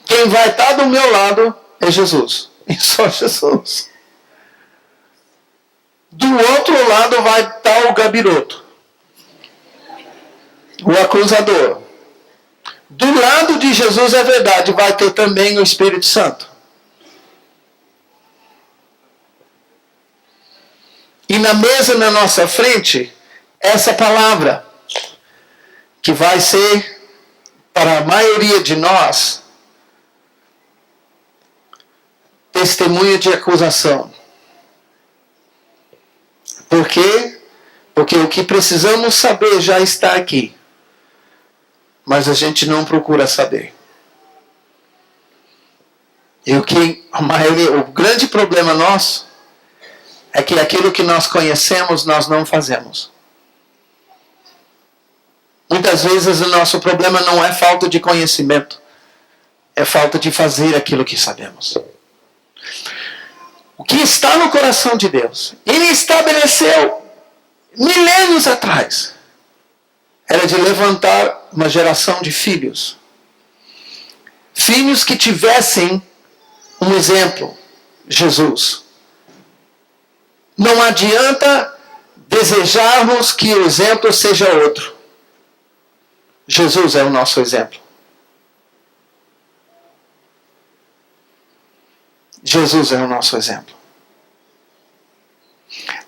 Quem vai estar do meu lado é Jesus, e só Jesus. Do outro lado vai estar o gabiroto, o acusador. Do lado de Jesus, é verdade, vai ter também o Espírito Santo. E na mesa na nossa frente, essa palavra, que vai ser, para a maioria de nós, testemunha de acusação. Por quê? Porque o que precisamos saber já está aqui. Mas a gente não procura saber. E o grande problema nosso é que aquilo que nós conhecemos, nós não fazemos. Muitas vezes o nosso problema não é falta de conhecimento, é falta de fazer aquilo que sabemos. O que está no coração de Deus, Ele estabeleceu milênios atrás. era de levantar uma geração de filhos. Filhos que tivessem um exemplo, Jesus. Não adianta desejarmos que o exemplo seja outro. Jesus é o nosso exemplo. Jesus é o nosso exemplo.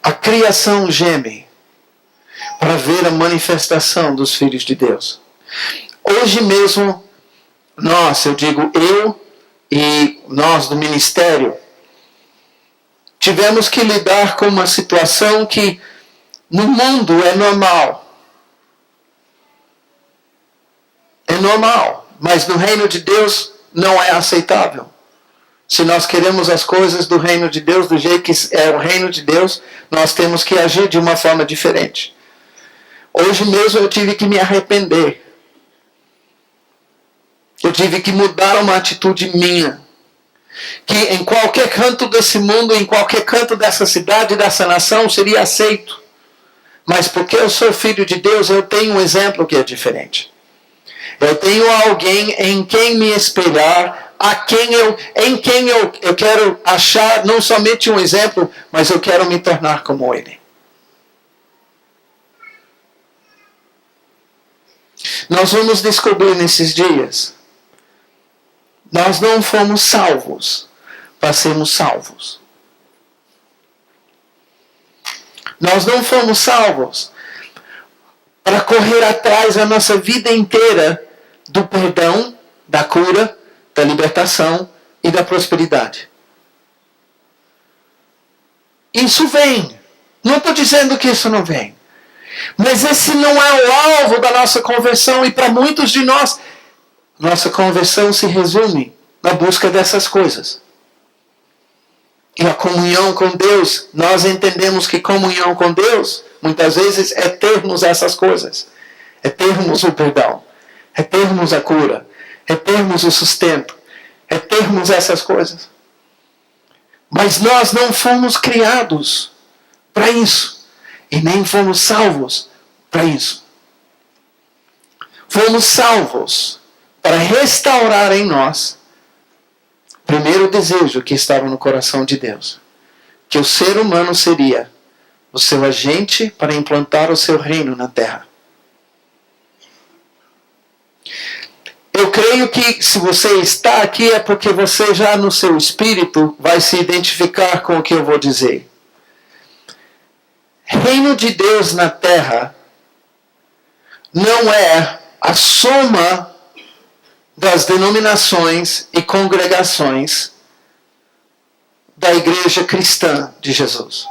A criação geme para ver a manifestação dos filhos de Deus. Hoje mesmo, eu digo eu e nós do ministério, tivemos que lidar com uma situação que no mundo é normal. É normal, mas no reino de Deus não é aceitável. Se nós queremos as coisas do reino de Deus, do jeito que é o reino de Deus, nós temos que agir de uma forma diferente. Hoje mesmo eu tive que me arrepender. Eu tive que mudar uma atitude minha. Que em qualquer canto desse mundo, em qualquer canto dessa cidade, dessa nação, seria aceito. Mas porque eu sou filho de Deus, eu tenho um exemplo que é diferente. Eu tenho alguém em quem me espelhar, em quem eu quero achar não somente um exemplo, mas eu quero me tornar como ele. Nós vamos descobrir nesses dias. Nós não fomos salvos para sermos salvos. Nós não fomos salvos para correr atrás a nossa vida inteira do perdão, da cura, da libertação e da prosperidade. Isso vem. Não estou dizendo que isso não vem. Mas esse não é o alvo da nossa conversão. E para muitos de nós, nossa conversão se resume na busca dessas coisas. E a comunhão com Deus, nós entendemos que comunhão com Deus, muitas vezes, é termos essas coisas. É termos o perdão. É termos a cura. É termos o sustento. É termos essas coisas. Mas nós não fomos criados para isso. E nem fomos salvos para isso. Fomos salvos para restaurar em nós o primeiro desejo que estava no coração de Deus. Que o ser humano seria o seu agente para implantar o seu reino na terra. Eu creio que se você está aqui é porque você já no seu espírito vai se identificar com o que eu vou dizer. Reino de Deus na terra não é a soma das denominações e congregações da igreja cristã de Jesus.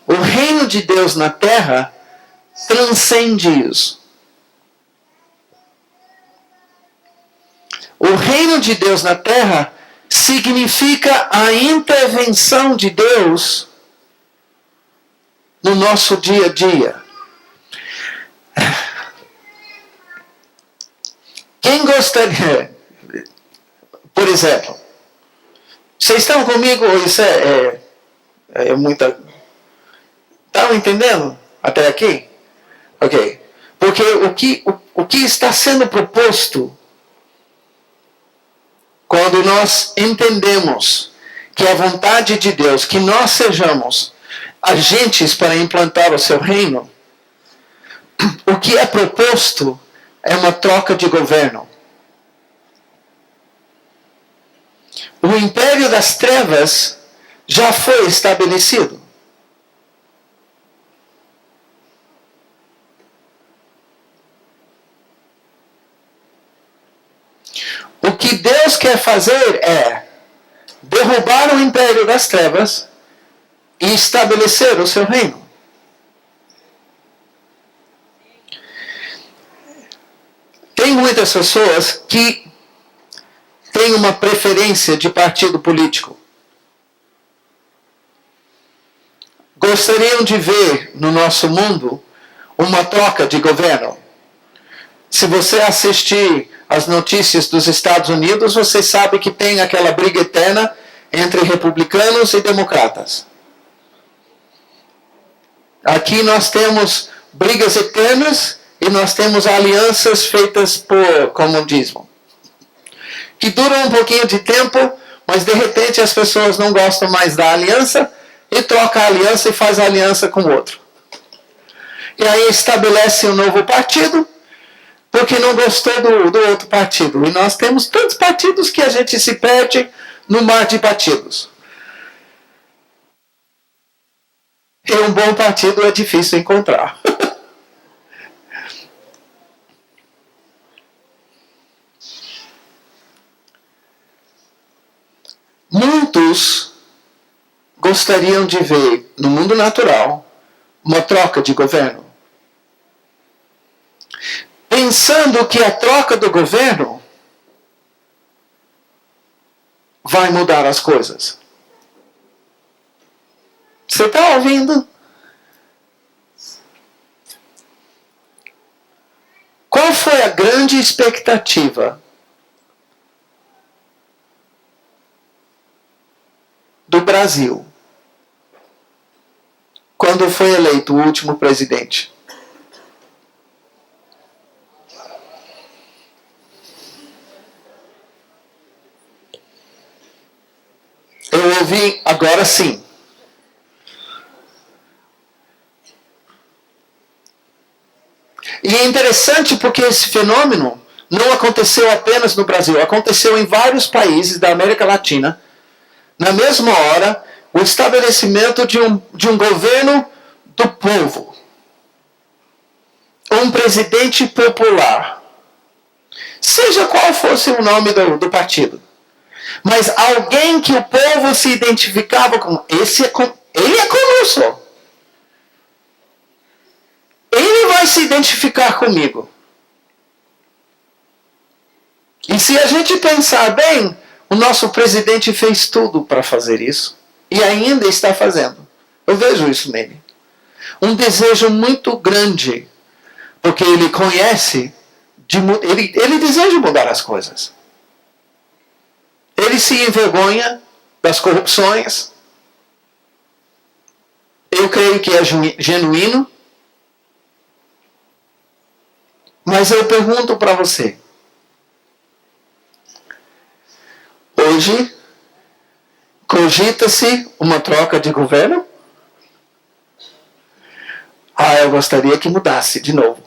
O reino de Deus na terra transcende isso. O reino de Deus na terra significa a intervenção de Deus no nosso dia a dia. Quem gostaria, por exemplo, vocês estão comigo? Isso é muita... Estão entendendo até aqui? Ok. Porque o que está sendo proposto quando nós entendemos que a vontade de Deus, que nós sejamos agentes para implantar o seu reino, o que é proposto é uma troca de governo. O império das trevas já foi estabelecido. O que Deus quer fazer é derrubar o império das trevas e estabelecer o seu reino. Tem muitas pessoas que têm uma preferência de partido político. Gostariam de ver no nosso mundo uma troca de governo. Se você assistir as notícias dos Estados Unidos, você sabe que tem aquela briga eterna entre republicanos e democratas. Aqui nós temos brigas eternas e nós temos alianças feitas por comodismo, que duram um pouquinho de tempo, mas de repente as pessoas não gostam mais da aliança e trocam a aliança e faz a aliança com o outro. E aí estabelece um novo partido, porque não gostou do outro partido. E nós temos tantos partidos que a gente se perde no mar de partidos. E um bom partido é difícil encontrar. Muitos gostariam de ver no mundo natural uma troca de governo, pensando que a troca do governo vai mudar as coisas. Você está ouvindo? Qual foi a grande expectativa do Brasil quando foi eleito o último presidente? Eu ouvi agora sim. E é interessante porque esse fenômeno não aconteceu apenas no Brasil, aconteceu em vários países da América Latina. Na mesma hora, o estabelecimento de um governo do povo. Um presidente popular. Seja qual fosse o nome do partido. Mas alguém que o povo se identificava com. Ele é conosco. Ele vai se identificar comigo. E se a gente pensar bem, o nosso presidente fez tudo para fazer isso. E ainda está fazendo. Eu vejo isso nele. Um desejo muito grande. Porque ele conhece, ele deseja mudar as coisas. Ele se envergonha das corrupções. Eu creio que é genuíno. Mas eu pergunto para você. Hoje, cogita-se uma troca de governo? Eu gostaria que mudasse de novo.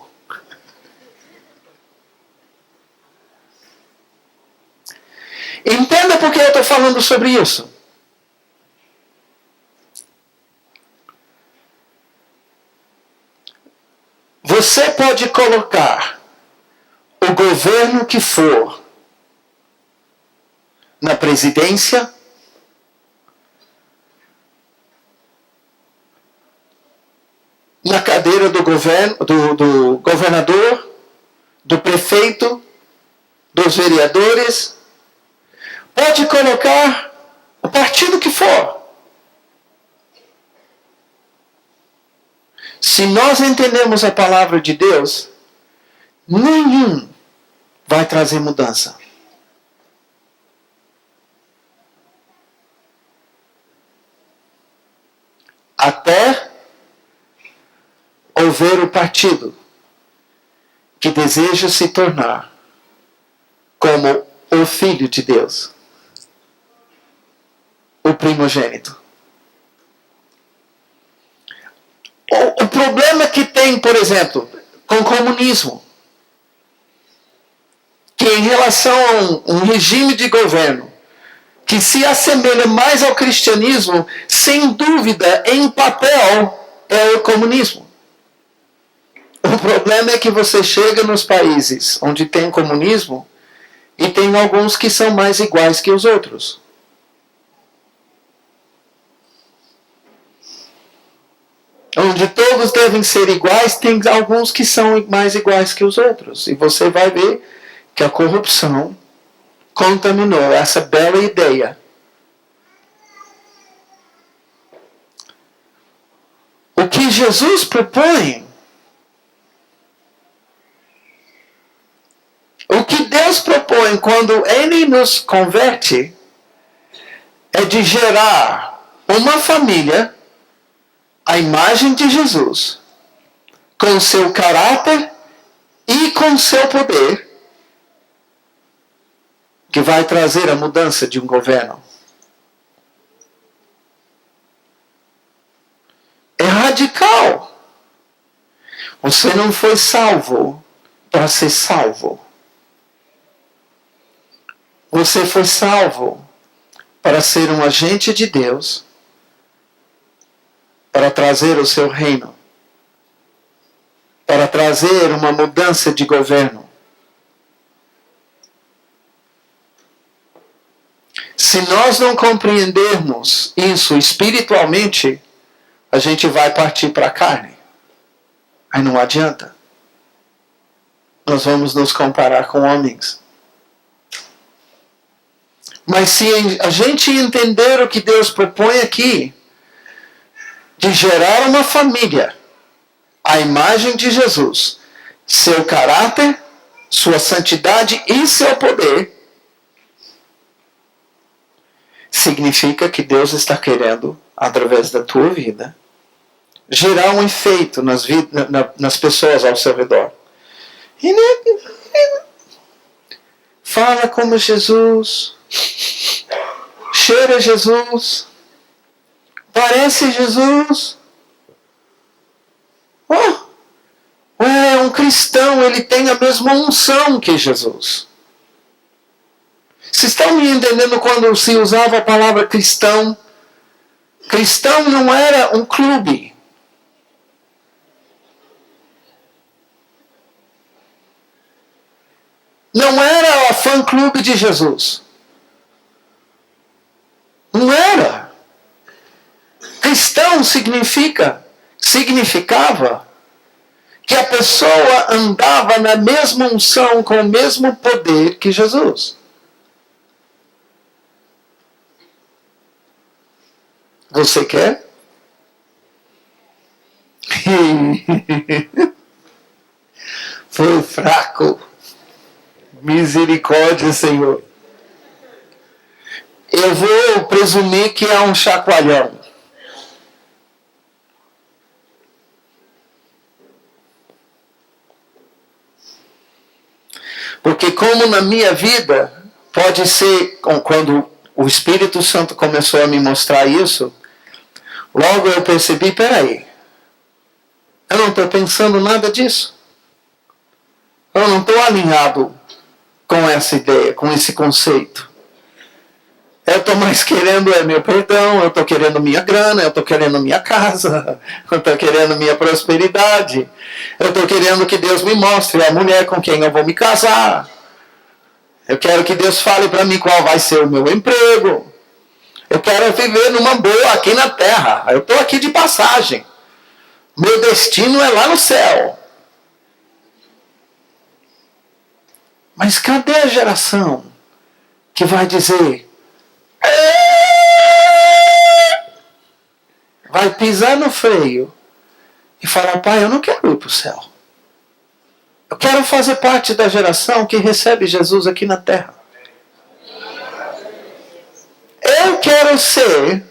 Entenda por que eu estou falando sobre isso. Você pode colocar o governo que for na presidência, na cadeira do governo, do governador, do prefeito, dos vereadores, pode colocar o partido que for. Se nós entendemos a palavra de Deus, nenhum vai trazer mudança. Até houver o partido que deseja se tornar como o Filho de Deus, o primogênito. O problema que tem, por exemplo, com o comunismo, que em relação a um regime de governo que se assemelha mais ao cristianismo, sem dúvida, em papel, é o comunismo. O problema é que você chega nos países onde tem comunismo e tem alguns que são mais iguais que os outros. Onde todos devem ser iguais, tem alguns que são mais iguais que os outros. E você vai ver que a corrupção contaminou essa bela ideia. O que Jesus propõe, o que Deus propõe quando Ele nos converte, é de gerar uma família à imagem de Jesus, com seu caráter e com seu poder, que vai trazer a mudança de um governo. É radical. Você não foi salvo para ser salvo. Você foi salvo para ser um agente de Deus, para trazer o seu reino, para trazer uma mudança de governo. Se nós não compreendermos isso espiritualmente, a gente vai partir para a carne. Aí não adianta. Nós vamos nos comparar com homens. Mas se a gente entender o que Deus propõe aqui, de gerar uma família, a imagem de Jesus, seu caráter, sua santidade e seu poder, significa que Deus está querendo, através da tua vida, gerar um efeito nas pessoas ao seu redor. Fala como Jesus, cheira Jesus, parece Jesus. É um cristão, ele tem a mesma unção que Jesus. Vocês estão me entendendo quando se usava a palavra cristão? Cristão não era um clube. Não era o fã-clube de Jesus. Não era. Cristão significava que a pessoa andava na mesma unção, com o mesmo poder que Jesus. Você quer? Foi fraco. Misericórdia, Senhor. Eu vou presumir que há um chacoalhão. Porque como na minha vida, pode ser, quando o Espírito Santo começou a me mostrar isso, logo eu percebi, peraí, eu não estou pensando nada disso. Eu não estou alinhado com essa ideia, com esse conceito. Eu estou mais querendo meu perdão, eu estou querendo minha grana, eu estou querendo minha casa, eu estou querendo minha prosperidade, eu estou querendo que Deus me mostre a mulher com quem eu vou me casar. Eu quero que Deus fale para mim qual vai ser o meu emprego. Eu quero viver numa boa aqui na terra. Eu estou aqui de passagem. Meu destino é lá no céu. Mas cadê a geração que vai dizer, vai pisar no freio e falar, pai, eu não quero ir para o céu. Eu quero fazer parte da geração que recebe Jesus aqui na terra. Eu quero ser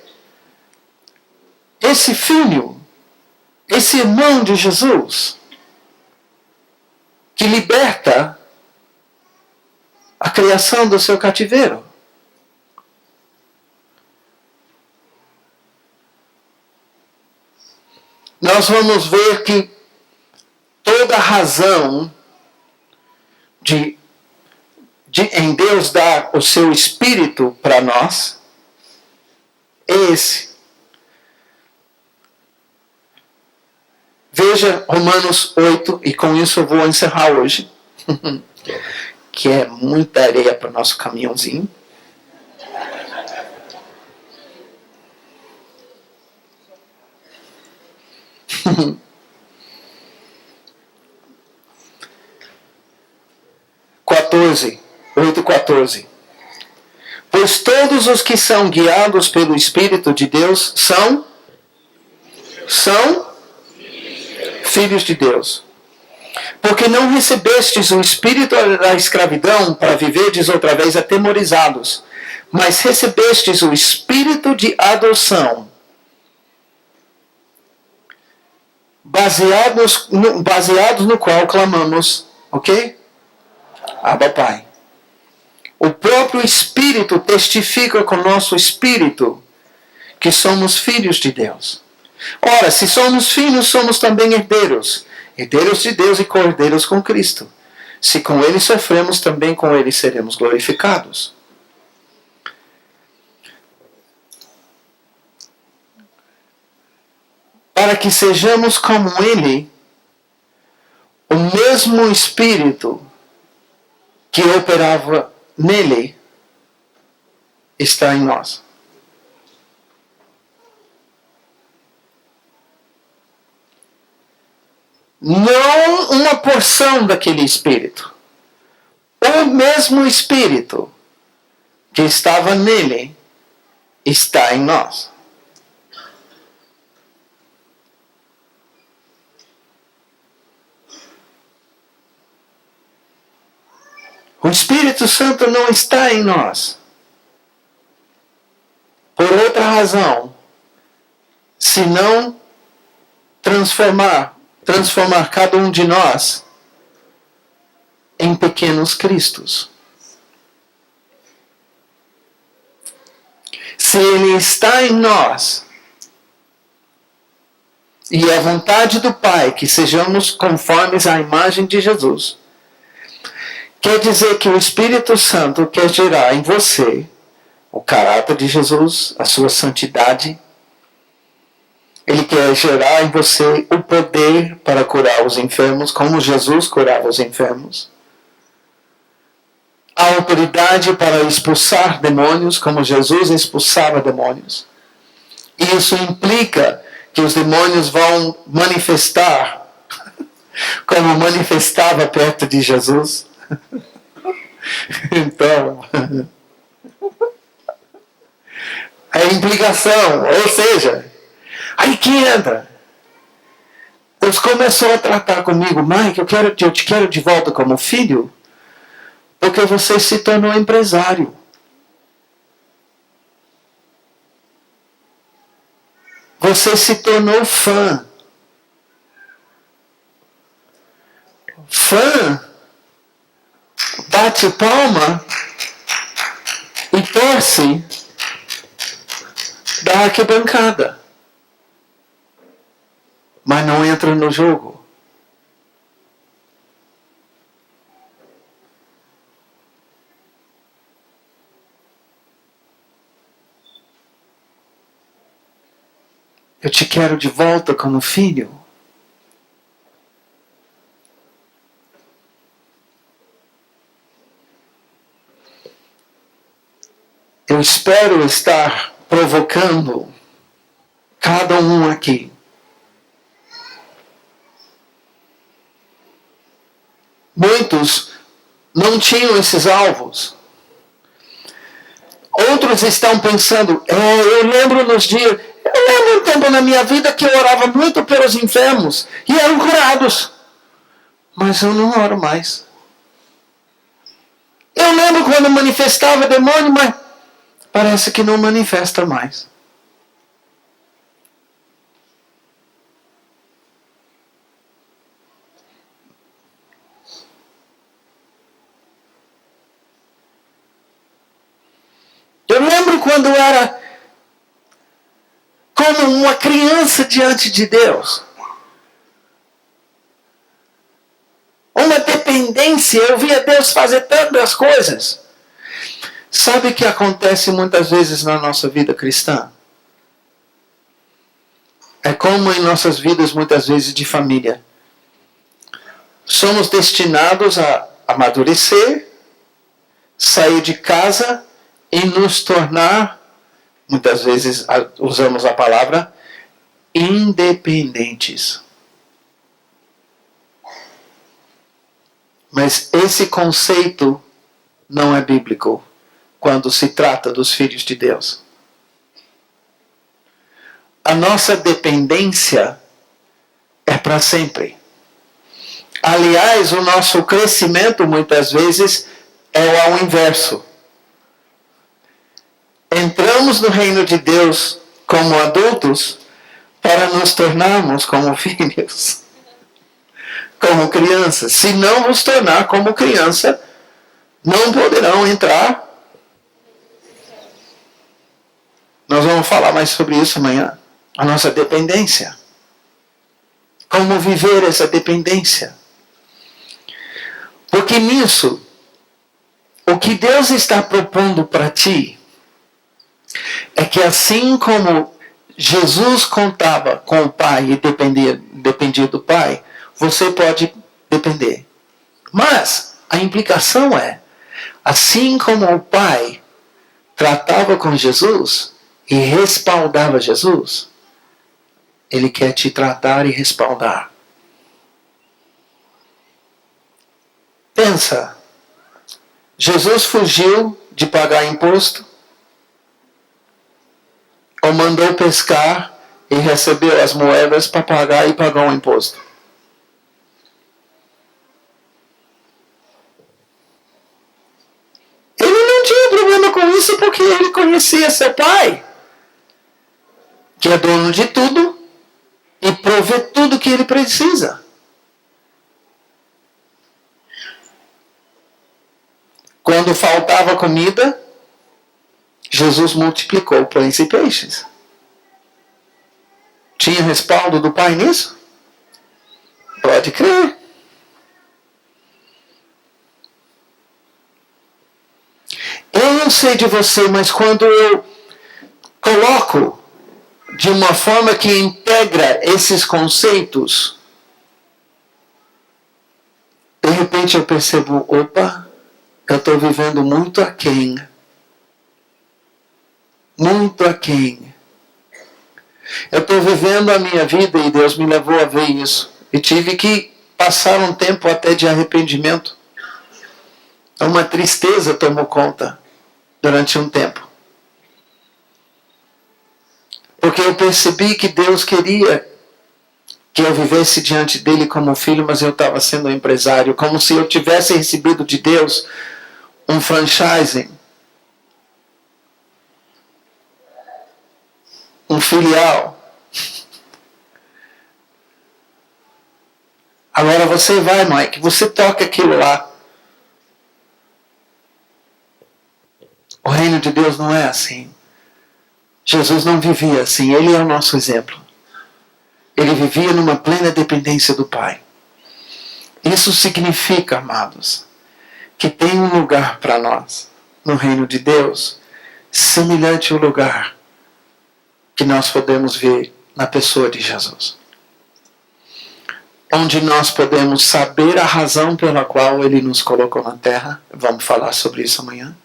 esse filho, esse irmão de Jesus, que liberta a criação do seu cativeiro. Nós vamos ver que toda a razão em Deus dar o seu Espírito para nós é esse. Veja Romanos 8, e com isso eu vou encerrar hoje, que é muita areia para o nosso caminhãozinho. (14) 8:14. Pois todos os que são guiados pelo Espírito de Deus são filhos de Deus. Porque não recebestes o espírito da escravidão para viverdes outra vez atemorizados, mas recebestes o espírito de adoção, baseados no qual clamamos, ok? Abba Pai. O próprio Espírito testifica com o nosso Espírito que somos filhos de Deus. Ora, se somos filhos, somos também herdeiros. Herdeiros de Deus e co-herdeiros com Cristo. Se com Ele sofremos, também com Ele seremos glorificados. Para que sejamos como Ele, o mesmo Espírito que operava nele está em nós. Não uma porção daquele Espírito. O mesmo Espírito que estava nele está em nós. O Espírito Santo não está em nós por outra razão, senão transformar cada um de nós em pequenos Cristos. Se Ele está em nós, e é a vontade do Pai que sejamos conformes à imagem de Jesus, quer dizer que o Espírito Santo quer gerar em você o caráter de Jesus, a sua santidade. Ele quer gerar em você o poder para curar os enfermos, como Jesus curava os enfermos. A autoridade para expulsar demônios, como Jesus expulsava demônios. Isso implica que os demônios vão manifestar, como manifestava perto de Jesus. Então, a implicação, ou seja, aí que entra. Deus começou a tratar comigo, Mike, eu te quero de volta como filho, porque você se tornou empresário. Você se tornou fã. Fã bate palma e torce da arquibancada, mas não entra no jogo. Eu te quero de volta como filho. Eu espero estar provocando cada um aqui. Muitos não tinham esses alvos. Outros estão pensando, eu lembro um tempo na minha vida que eu orava muito pelos enfermos e eram curados. Mas eu não oro mais. Eu lembro quando manifestava demônio, mas parece que não manifesta mais. Eu lembro quando era como uma criança diante de Deus. Uma dependência, eu via Deus fazer tantas coisas. Sabe o que acontece muitas vezes na nossa vida cristã? É como em nossas vidas muitas vezes de família. Somos destinados a amadurecer, sair de casa e nos tornar, muitas vezes usamos a palavra, independentes. Mas esse conceito não é bíblico quando se trata dos filhos de Deus. A nossa dependência é para sempre. Aliás, o nosso crescimento muitas vezes é ao inverso. Entramos no reino de Deus como adultos, para nos tornarmos como filhos, como crianças. Se não vos tornar como criança, não poderão entrar. Nós vamos falar mais sobre isso amanhã. A nossa dependência. Como viver essa dependência. Porque nisso, o que Deus está propondo para ti é que assim como Jesus contava com o Pai e dependia do Pai, você pode depender. Mas a implicação é, assim como o Pai tratava com Jesus e respaldava Jesus, Ele quer te tratar e respaldar. Pensa, Jesus fugiu de pagar imposto, ou mandou pescar e recebeu as moedas para pagar e pagou o imposto. Ele não tinha problema com isso porque ele conhecia seu Pai, que é dono de tudo e provê tudo que ele precisa. Quando faltava comida, Jesus multiplicou pães e peixes. Tinha respaldo do Pai nisso? Pode crer. Eu não sei de você, mas quando eu coloco de uma forma que integra esses conceitos, de repente eu percebo, opa, eu estou vivendo muito aquém. Muito aquém. Eu estou vivendo a minha vida e Deus me levou a ver isso. E tive que passar um tempo até de arrependimento. Uma tristeza tomou conta durante um tempo. Porque eu percebi que Deus queria que eu vivesse diante dele como filho, mas eu estava sendo um empresário. Como se eu tivesse recebido de Deus um franchising. Um filial. Agora você vai, Mike, você toca aquilo lá. O reino de Deus não é assim. Jesus não vivia assim, ele é o nosso exemplo. Ele vivia numa plena dependência do Pai. Isso significa, amados, que tem um lugar para nós no reino de Deus, semelhante ao lugar que nós podemos ver na pessoa de Jesus. Onde nós podemos saber a razão pela qual Ele nos colocou na terra. Vamos falar sobre isso amanhã.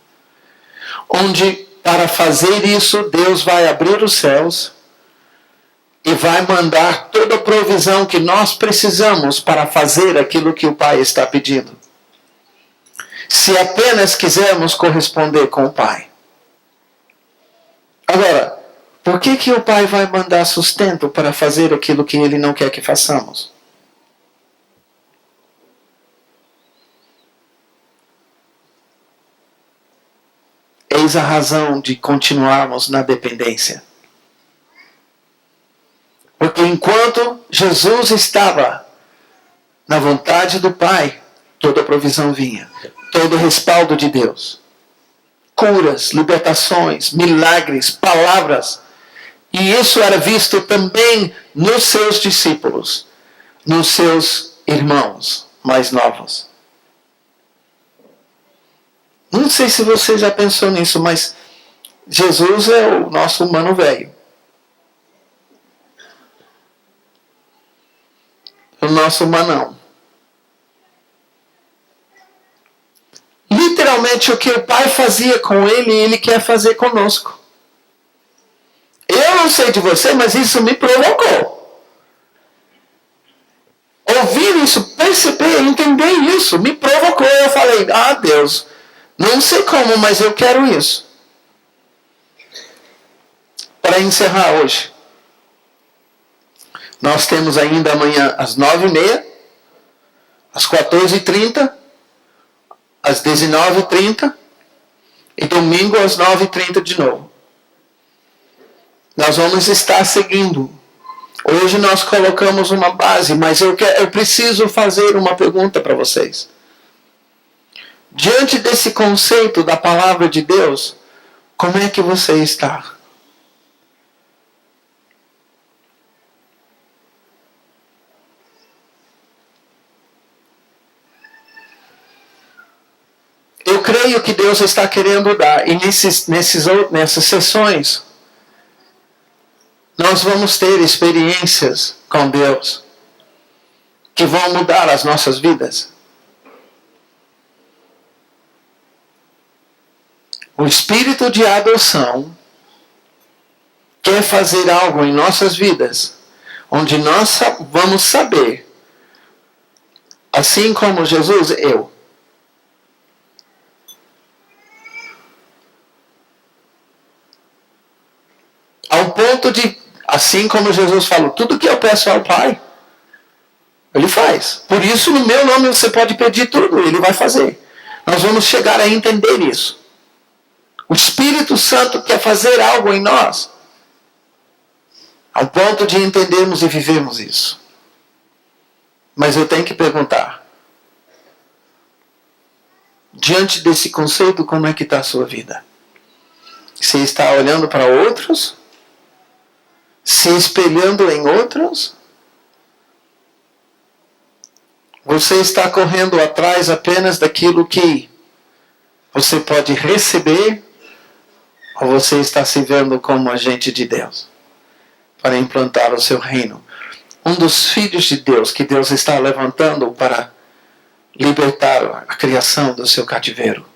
Onde, para fazer isso, Deus vai abrir os céus e vai mandar toda a provisão que nós precisamos para fazer aquilo que o Pai está pedindo. Se apenas quisermos corresponder com o Pai. Agora, por que o Pai vai mandar sustento para fazer aquilo que Ele não quer que façamos? Eis a razão de continuarmos na dependência. Porque enquanto Jesus estava na vontade do Pai, toda a provisão vinha. Todo o respaldo de Deus. Curas, libertações, milagres, palavras. E isso era visto também nos seus discípulos, nos seus irmãos mais novos. Não sei se você já pensou nisso, mas Jesus é o nosso humano velho. O nosso humanão. Literalmente o que o Pai fazia com ele, ele quer fazer conosco. Eu não sei de você, mas isso me provocou. Ouvir isso, perceber, entender isso, me provocou. Eu falei, Deus, não sei como, mas eu quero isso. Para encerrar hoje, nós temos ainda amanhã às 9h30, às 14h30, às 19h30 e domingo às 9h30 de novo. Nós vamos estar seguindo Hoje nós colocamos uma base, mas eu preciso fazer uma pergunta para vocês. Diante desse conceito da palavra de Deus, como é que você está? Eu creio que Deus está querendo dar, e nessas sessões, nós vamos ter experiências com Deus que vão mudar as nossas vidas. O Espírito de adoção quer fazer algo em nossas vidas, onde nós vamos saber, assim como Jesus, eu. Ao ponto de, assim como Jesus falou, tudo que eu peço ao Pai, Ele faz. Por isso, no meu nome, você pode pedir tudo, Ele vai fazer. Nós vamos chegar a entender isso. O Espírito Santo quer fazer algo em nós, ao ponto de entendermos e vivermos isso. Mas eu tenho que perguntar, diante desse conceito, como é que está a sua vida? Você está olhando para outros? Se espelhando em outros? Você está correndo atrás apenas daquilo que você pode receber? Ou você está se vendo como agente de Deus para implantar o seu reino? Um dos filhos de Deus que Deus está levantando para libertar a criação do seu cativeiro.